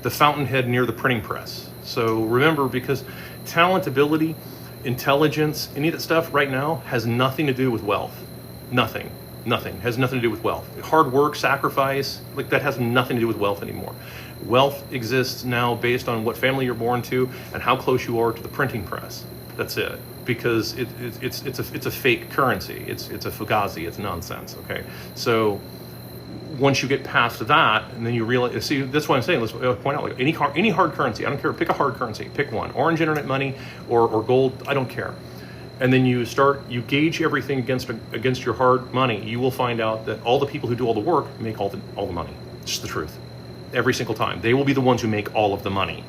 fountainhead near the printing press. So remember, because talent, ability, intelligence, any of that stuff right now has nothing to do with wealth. Nothing has nothing to do with wealth. Hard work, sacrifice, like that has nothing to do with wealth anymore. Wealth exists now based on what family you're born to and how close you are to the printing press. That's it. Because it's a fake currency. It's a fugazi. It's nonsense. Okay. So once you get past that, and then you realize, see, that's what I'm saying. Let's point out, like any hard currency. I don't care. Pick a hard currency. Pick one. Orange internet money or gold. I don't care. And then you gauge everything against your hard money. You will find out that all the people who do all the work make all the money. It's just the truth. Every single time, they will be the ones who make all of the money.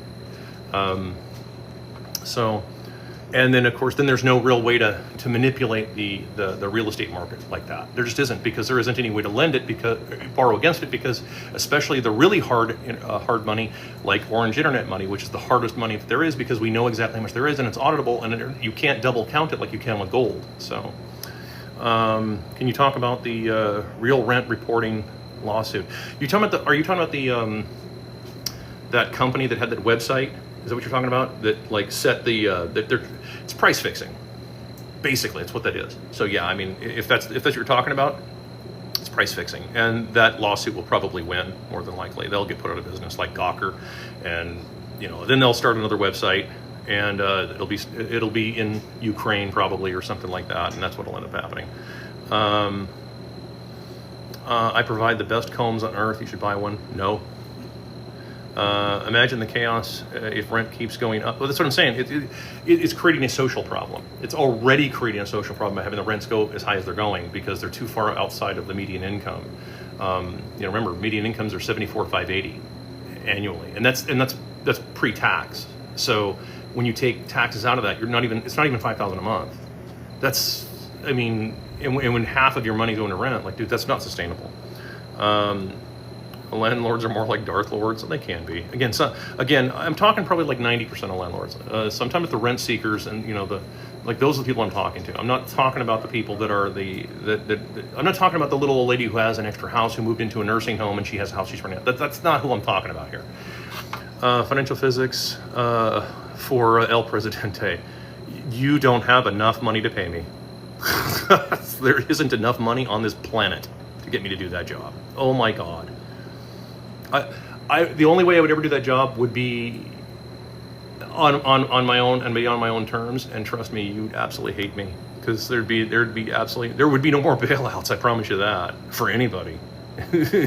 And then, of course, there's no real way to manipulate the real estate market like that. There just isn't, because there isn't any way to lend it, borrow against it, because especially the really hard money, like orange internet money, which is the hardest money that there is, because we know exactly how much there is, and it's auditable, and you can't double count it like you can with gold. So, can you talk about the real rent reporting lawsuit? Are you talking about the that company that had that website? Is that what you're talking about? That like set it's price fixing. Basically, it's what that is. So yeah, I mean, if that's what you're talking about, It's price fixing, and that lawsuit will probably win more than likely. They'll get put out of business like Gawker, and then they'll start another website, and it'll be in Ukraine probably or something like that, and that's what'll end up happening. I provide the best combs on earth. You should buy one. No. Imagine the chaos if rent keeps going up. Well, that's what I'm saying. It's creating a social problem. It's already creating a social problem by having the rents go as high as they're going because they're too far outside of the median income. Remember, median incomes are $74,580 annually, and that's pre-tax. So when you take taxes out of that, it's not even $5,000 a month. And when half of your money going to rent, like, dude, that's not sustainable. Landlords are more like Darth Lords, and they can be. Again, I'm talking probably like 90% of landlords. Sometimes the rent seekers, and those are the people I'm talking to. I'm not talking about the people that are I'm not talking about the little old lady who has an extra house who moved into a nursing home and she has a house she's renting out. That's not who I'm talking about here. Financial physics for El Presidente. You don't have enough money to pay me. There isn't enough money on this planet to get me to do that job. Oh my God. The only way I would ever do that job would be on my own and be on my own terms. And trust me, you'd absolutely hate me because there would be no more bailouts. I promise you that for anybody. You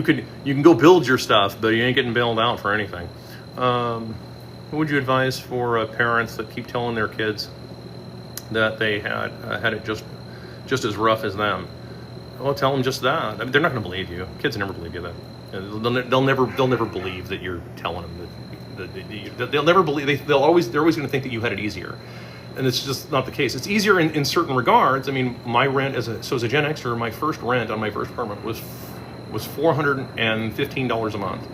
can go build your stuff, but you ain't getting bailed out for anything. What would you advise for parents that keep telling their kids that they had it just as rough as them? Well, tell them just that. They're not going to believe you. Kids never believe you. They'll never believe that you're telling them that. They'll never believe. They're always going to think that you had it easier, and it's just not the case. It's easier in certain regards. I mean, my rent as a Gen Xer, my first rent on my first apartment was $415 a month,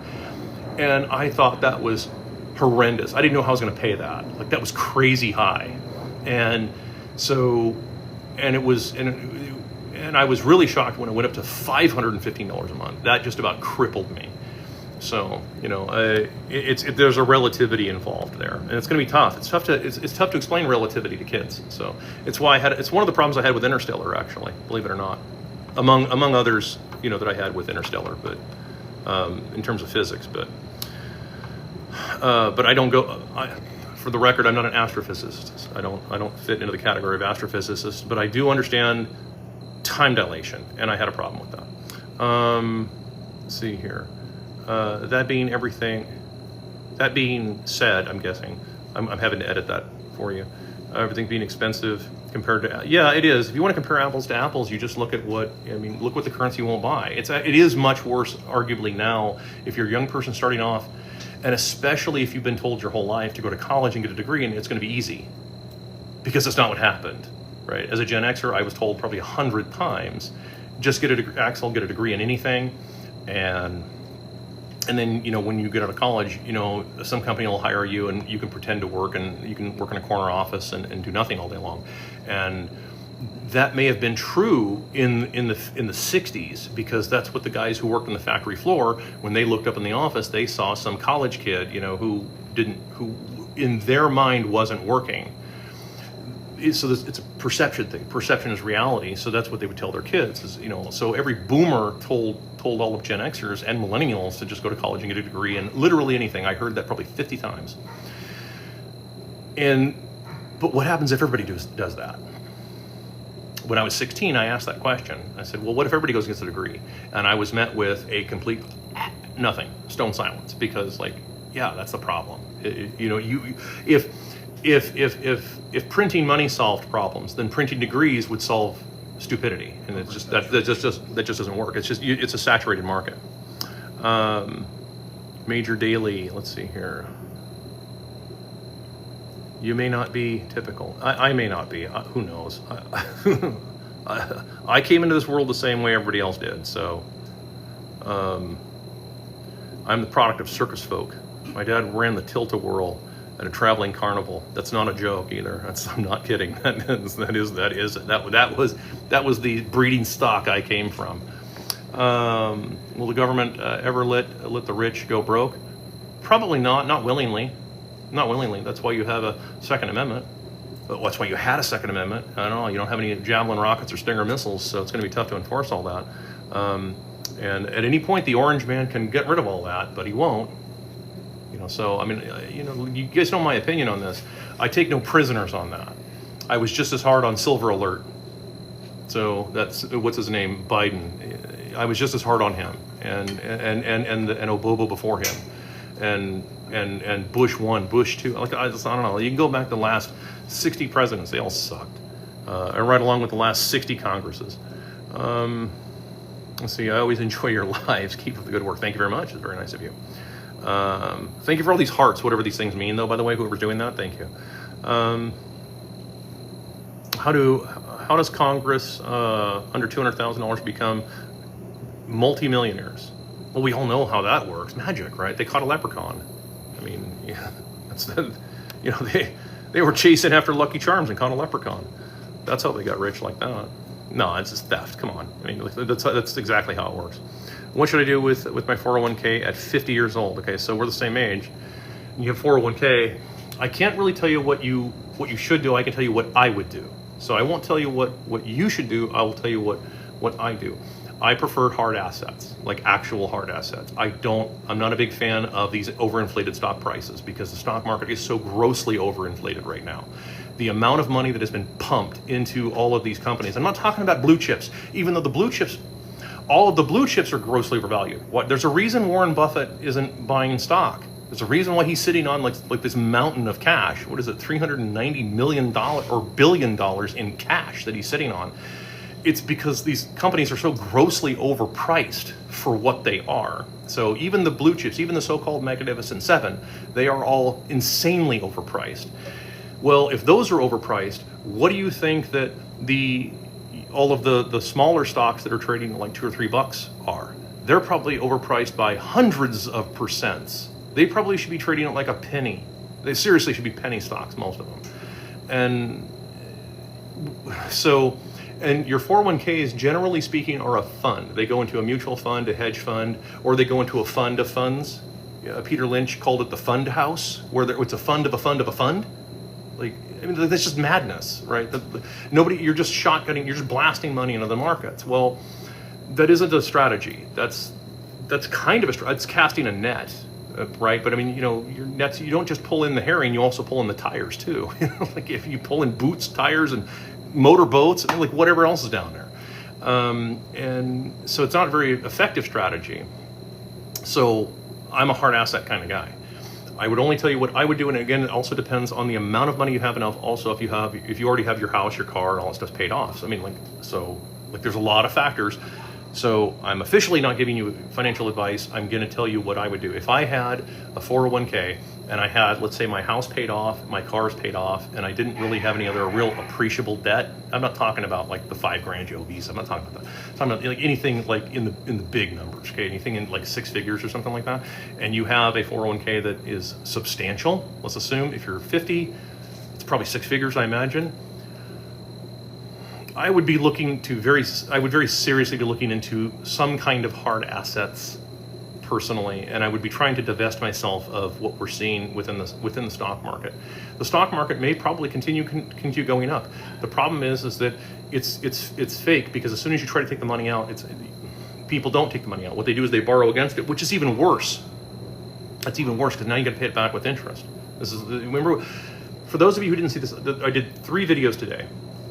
and I thought that was horrendous. I didn't know how I was going to pay that. Like, that was crazy high, and I was really shocked when it went up to $515 a month. That just about crippled me. So there's a relativity involved there, and it's going to be tough. It's tough to explain relativity to kids. So it's why it's one of the problems I had with Interstellar, actually, believe it or not, among others, that I had with Interstellar, but in terms of physics, but I don't go. For the record, I'm not an astrophysicist. I don't fit into the category of astrophysicist, but I do understand time dilation, and I had a problem with that. Let's see here. That being said, I'm guessing, I'm having to edit that for you. Everything being expensive compared to, yeah, it is. If you want to compare apples to apples, you just look at look what the currency won't buy. It is much worse, arguably, now if you're a young person starting off, and especially if you've been told your whole life to go to college and get a degree, and it's going to be easy, because that's not what happened. Right? As a Gen Xer, I was told probably 100 times, just get a degree in anything, and then when you get out of college, some company will hire you, and you can pretend to work, and you can work in a corner office and do nothing all day long, and that may have been true in the 60s, because that's what the guys who worked on the factory floor, when they looked up in the office, they saw some college kid, who in their mind wasn't working. So it's a perception thing. Perception is reality. So that's what they would tell their kids. So every boomer told all of Gen Xers and millennials to just go to college and get a degree in literally anything. I heard that probably 50 times. But what happens if everybody does that? When I was 16, I asked that question. I said, well, what if everybody goes and gets a degree? And I was met with a complete nothing, stone silence, because that's the problem. If printing money solved problems, then printing degrees would solve stupidity, and it's just that just doesn't work. It's a saturated market. Major daily. Let's see here. You may not be typical. I may not be. Who knows? I came into this world the same way everybody else did. So I'm the product of circus folk. My dad ran the tilt-a-whirl at a traveling carnival. That's not a joke either. I'm not kidding. That was the breeding stock I came from. Will the government ever let the rich go broke? Probably not. Not willingly. Not willingly. That's why you have a Second Amendment. But that's why you had a Second Amendment. I don't know, you don't have any Javelin rockets or Stinger missiles, so it's going to be tough to enforce all that. And at any point, the orange man can get rid of all that, but he won't. So, I mean, you guys know my opinion on this. I take no prisoners on that. I was just as hard on Silver Alert. So that's, what's his name, Biden. I was just as hard on him, and Obobo before him, and Bush 1, Bush 2. Like, I don't know. You can go back the last 60 presidents; they all sucked, and right along with the last 60 Congresses. Let's see. I always enjoy your lives. Keep up the good work. Thank you very much. It's very nice of you. Thank you for all these hearts, whatever these things mean, though. By the way, whoever's doing that, thank you. How does Congress under $200,000 become multimillionaires? Well, we all know how that works. Magic, right? They caught a leprechaun. I mean, yeah, they were chasing after Lucky Charms and caught a leprechaun. That's how they got rich like that. No, it's just theft. Come on. I mean, that's exactly how it works. What should I do with my 401k at 50 years old? Okay, so we're the same age. You have 401k. I can't really tell you what you should do. I can tell you what I would do. So I won't tell you what you should do. I will tell you what I do. I prefer hard assets, like actual hard assets. I'm not a big fan of these overinflated stock prices because the stock market is so grossly overinflated right now. The amount of money that has been pumped into all of these companies. I'm not talking about blue chips, even though all of the blue chips are grossly overvalued. There's a reason Warren Buffett isn't buying stock. There's a reason why he's sitting on like this mountain of cash. What is it, $390 million or $1 billion in cash that he's sitting on? It's because these companies are so grossly overpriced for what they are. So even the blue chips, even the so-called Magnificent Seven, they are all insanely overpriced. Well, if those are overpriced, what do you think that all of the smaller stocks that are trading at like $2 or $3 are? They're probably overpriced by hundreds of percents. They probably should be trading at like a penny. They seriously should be penny stocks, most of them. And so, and your 401ks, generally speaking, are a fund. They go into a mutual fund, a hedge fund, or they go into a fund of funds. Peter Lynch called it the fund house, where it's a fund of a fund of a fund. Like, I mean, that's just madness, right? You're just shotgunning, you're just blasting money into the markets. Well, that isn't a strategy. That's kind of it's casting a net, right? But I mean, your nets, you don't just pull in the herring, you also pull in the tires too. Like if you pull in boots, tires, and motor boats, and like whatever else is down there. And so it's not a very effective strategy. So I'm a hard asset kind of guy. I would only tell you what I would do, and again, it also depends on the amount of money you have, and also if you already have your house, your car, and all that stuff paid off. So I mean, there's a lot of factors. So I'm officially not giving you financial advice. I'm going to tell you what I would do. If I had a 401k and I had, let's say, my house paid off, my car's paid off, and I didn't really have any other real appreciable debt. I'm not talking about like the $5,000 Jovies. I'm not talking about that. I'm talking about like anything like in the big numbers. Okay, anything in like 6 figures or something like that. And you have a 401k that is substantial. Let's assume if you're 50, it's probably 6 figures, I imagine. I would very seriously be looking into some kind of hard assets personally, and I would be trying to divest myself of what we're seeing within the stock market. The stock market may probably continue going up. The problem is that it's fake, because as soon as you try to take the money out, people don't take the money out. What they do is they borrow against it, which is even worse. That's even worse, because now you got to pay it back with interest. Remember, for those of you who didn't see this, I did 3 videos today.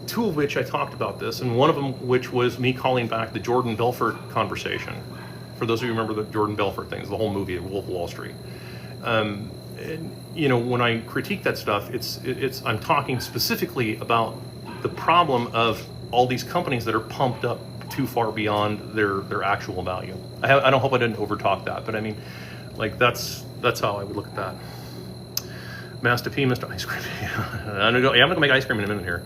2 of which I talked about this, and one of them which was me calling back the Jordan Belfort conversation. For those of you who remember the Jordan Belfort things, the whole movie, Wolf of Wall Street. And, when I critique that stuff, I'm talking specifically about the problem of all these companies that are pumped up too far beyond their actual value. I don't hope I didn't overtalk that, but I mean, like that's how I would look at that. Master P, Mr. Ice Cream. I'm gonna make ice cream in a minute here.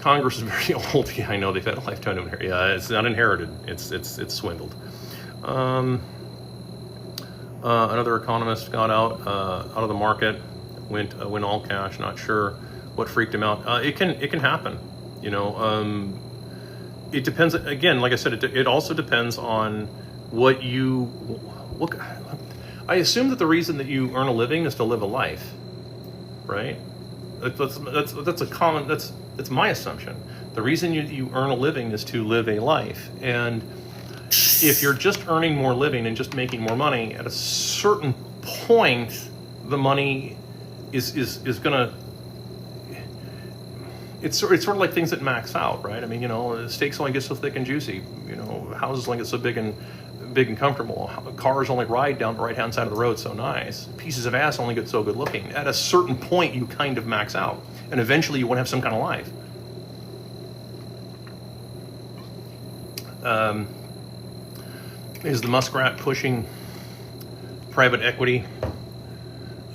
Congress is very old. Yeah, I know they've had a lifetime of inheritance. Yeah, it's not inherited. It's swindled. Another economist got out of the market, went all cash. Not sure what freaked him out. It can happen. It depends. Again, like I said, it also depends on what I assume that the reason that you earn a living is to live a life, right? That's my assumption. The reason you earn a living is to live a life, and if you're just earning more living and just making more money, at a certain point, the money is gonna. It's sort of like things that max out, right? I mean, steaks only get so thick and juicy. Houses only get so big and comfortable. Cars only ride down the right-hand side of the road so nice. Pieces of ass only get so good looking. At a certain point, you kind of max out, and eventually you want to have some kind of life. Is the muskrat pushing private equity?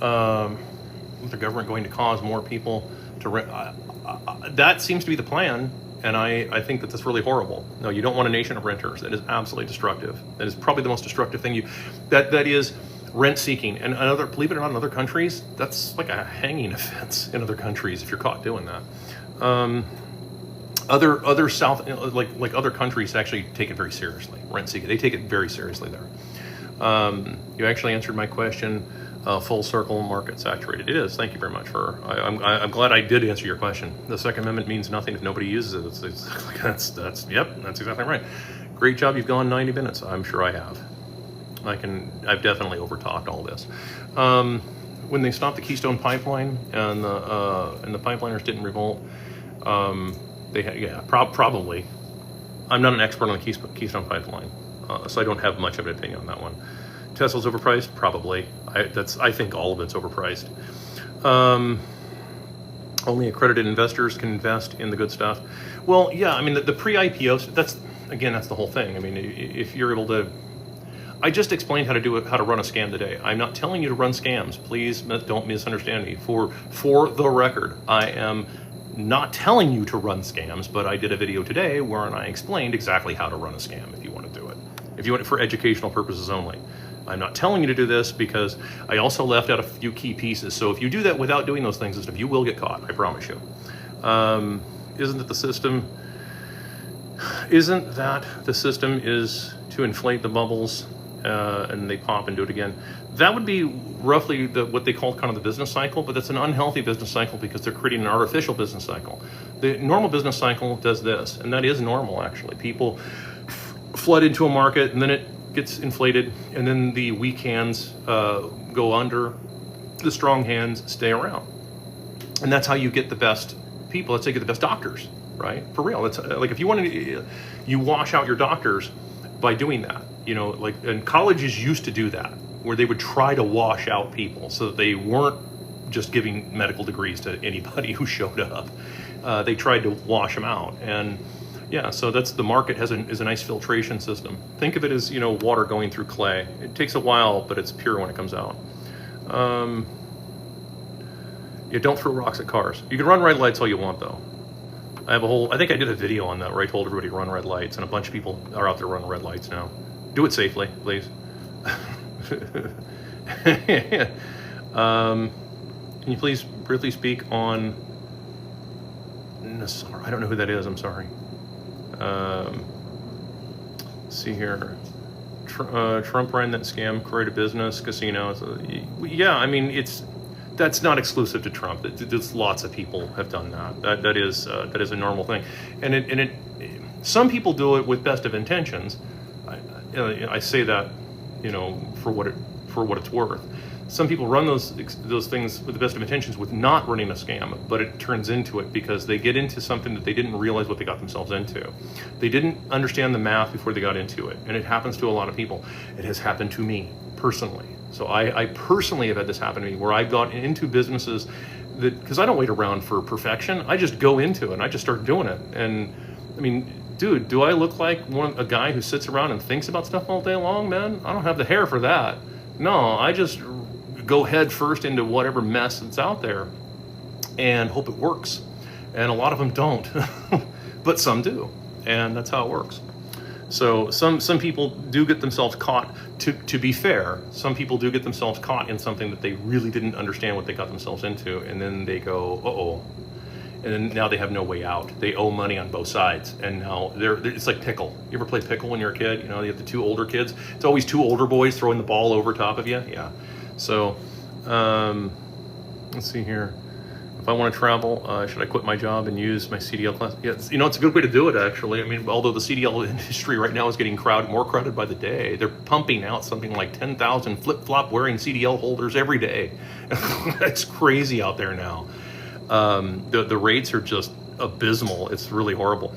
Is the government going to cause more people to rent? That seems to be the plan, and I think that that's really horrible. No, you don't want a nation of renters. That is absolutely destructive. That is probably the most destructive thing that is rent seeking. And believe it or not, in other countries, that's like a hanging offense in other countries if you're caught doing that. Other South, like other countries actually take it very seriously. Rent seeking, they take it very seriously there. You actually answered my question. Full circle, market saturated. It is. Thank you very much for. I'm glad I did answer your question. The Second Amendment means nothing if nobody uses it. That's exactly right. Great job. You've gone 90 minutes. I'm sure I have. I've definitely overtalked all this. When they stopped the Keystone Pipeline and the pipeliners didn't revolt, probably. I'm not an expert on the Keystone Pipeline, so I don't have much of an opinion on that one. Tesla's overpriced? Probably. I think all of it's overpriced. Only accredited investors can invest in the good stuff. Well, yeah, I mean, the pre-IPO, that's the whole thing. I mean, if you're able to... I just explained how to run a scam today. I'm not telling you to run scams. Please don't misunderstand me. For the record, I am not telling you to run scams, but I did a video today wherein I explained exactly how to run a scam if you want to do it. If you want it for educational purposes only. I'm not telling you to do this because I also left out a few key pieces. So if you do that without doing those things and stuff, you will get caught, I promise you. Isn't that the system is to inflate the bubbles and they pop and do it again? That would be roughly what they call kind of the business cycle, but that's an unhealthy business cycle because they're creating an artificial business cycle. The normal business cycle does this, and that is normal actually. People flood into a market and then it gets inflated, and then the weak hands go under, the strong hands stay around, and that's how you get the best people. That's how you get the best doctors, right? For real. It's like if you want to, you wash out your doctors by doing that. And colleges used to do that, where they would try to wash out people so that they weren't just giving medical degrees to anybody who showed up. They tried to wash them out, and yeah, so that's the market is a nice filtration system. Think of it as water going through clay. It takes a while, but it's pure when it comes out. Yeah, don't throw rocks at cars. You can run red lights all you want, though. I think I did a video on that where I told everybody to run red lights, and a bunch of people are out there running red lights now. Do it safely, please. Can you please briefly speak on Nassar? I don't know who that is. I'm sorry. See here. Trump ran that scam, created a business, casino. Yeah, I mean, that's not exclusive to Trump. There's lots of people have done that. That is a normal thing, and some people do it with best of intentions. I say that, for what it's worth. Some people run those things with the best of intentions with not running a scam, but it turns into it because they get into something that they didn't realize what they got themselves into. They didn't understand the math before they got into it, and it happens to a lot of people. It has happened to me personally. So I personally have had this happen to me where I got into businesses because I don't wait around for perfection. I just go into it and I just start doing it. And I mean, dude, do I look like a guy who sits around and thinks about stuff all day long, man? I don't have the hair for that. No, I just go head first into whatever mess that's out there and hope it works. And a lot of them don't, but some do. And that's how it works. So some people do get themselves caught, to be fair, some people do get themselves caught in something that they really didn't understand what they got themselves into. And then they go, uh-oh. And then now they have no way out. They owe money on both sides. And now it's like pickle. You ever play pickle when you're a kid? You have the two older kids. It's always two older boys throwing the ball over top of you. Yeah. So, let's see here. If I want to travel, should I quit my job and use my CDL class? Yeah, you know, it's a good way to do it, actually. I mean, although the CDL industry right now is getting more crowded by the day, they're pumping out something like 10,000 flip-flop wearing CDL holders every day. It's crazy out there now. The rates are just abysmal. It's really horrible.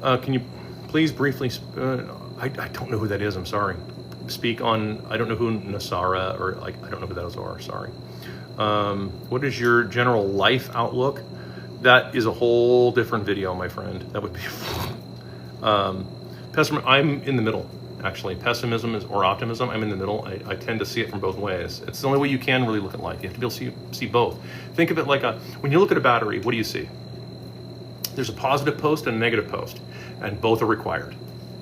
Can you please briefly, I don't know who that is, I'm sorry. Speak on, I don't know who Nasara, or like, I don't know who that is, or sorry. What is your general life outlook? That is a whole different video, my friend. That would be, pessimism, I'm in the middle, actually. Pessimism or optimism, I'm in the middle. I tend to see it from both ways. It's the only way you can really look at life. You have to be able to see both. Think of it like when you look at a battery, what do you see? There's a positive post and a negative post, and both are required.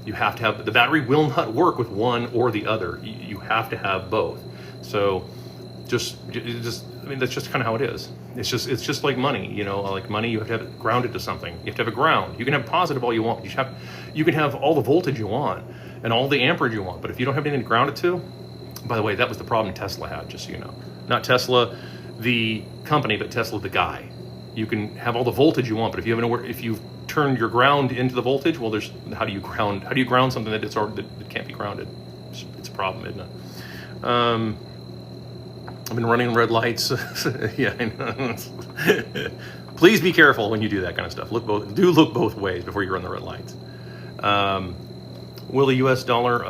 You have to have, the battery will not work with one or the other. You have to have both. So just I mean, that's just kind of how it is. It's just like money, you know, like money, you have to have it grounded to something. You have to have a ground. You can have positive all you want, but you can have all the voltage you want and all the amperage you want, but if you don't have anything to ground it to, by the way, that was the problem Tesla had, just so you know. Not Tesla, the company, but Tesla, the guy. You can have all the voltage you want, but if you've turned your ground into the voltage, well, how do you ground something that can't be grounded? It's a problem, isn't it? I've been running red lights. Yeah, I know. Please be careful when you do that kind of stuff. Do look both ways before you run the red lights. Will the U.S. dollar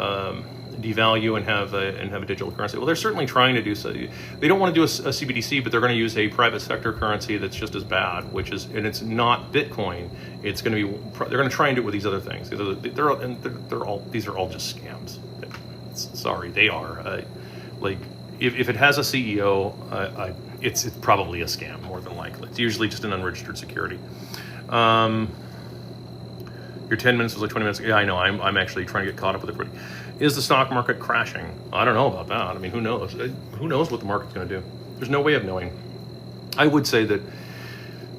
devalue and have a digital currency? Well, they're certainly trying to do so. They don't want to do a CBDC, but they're going to use a private sector currency that's just as bad, and it's not Bitcoin. It's going to be, they're going to try and do it with these other things. These are all just scams. Sorry, they are. Like, if it has a CEO, it's probably a scam, more than likely. It's usually just an unregistered security. Your 10 minutes was like 20 minutes. Yeah, I know. I'm actually trying to get caught up with it. Is the stock market crashing? I don't know about that. I mean, who knows? Who knows what the market's going to do? There's no way of knowing. I would say that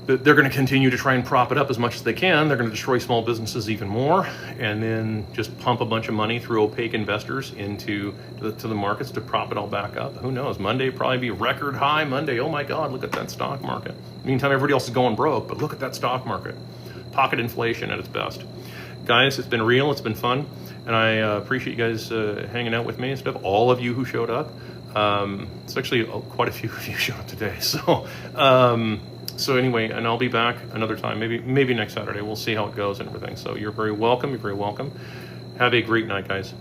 they're going to continue to try and prop it up as much as they can. They're going to destroy small businesses even more, and then just pump a bunch of money through opaque investors to the markets to prop it all back up. Who knows? Monday probably be record high Monday. Oh my God, look at that stock market. Meantime, everybody else is going broke, but look at that stock market. Pocket inflation at its best. Guys, it's been real. It's been fun, and I appreciate you guys hanging out with me and stuff. All of you who showed up. It's actually quite a few of you showed up today. So anyway, and I'll be back another time, maybe next Saturday. We'll see how it goes and everything. So you're very welcome. You're very welcome. Have a great night, guys.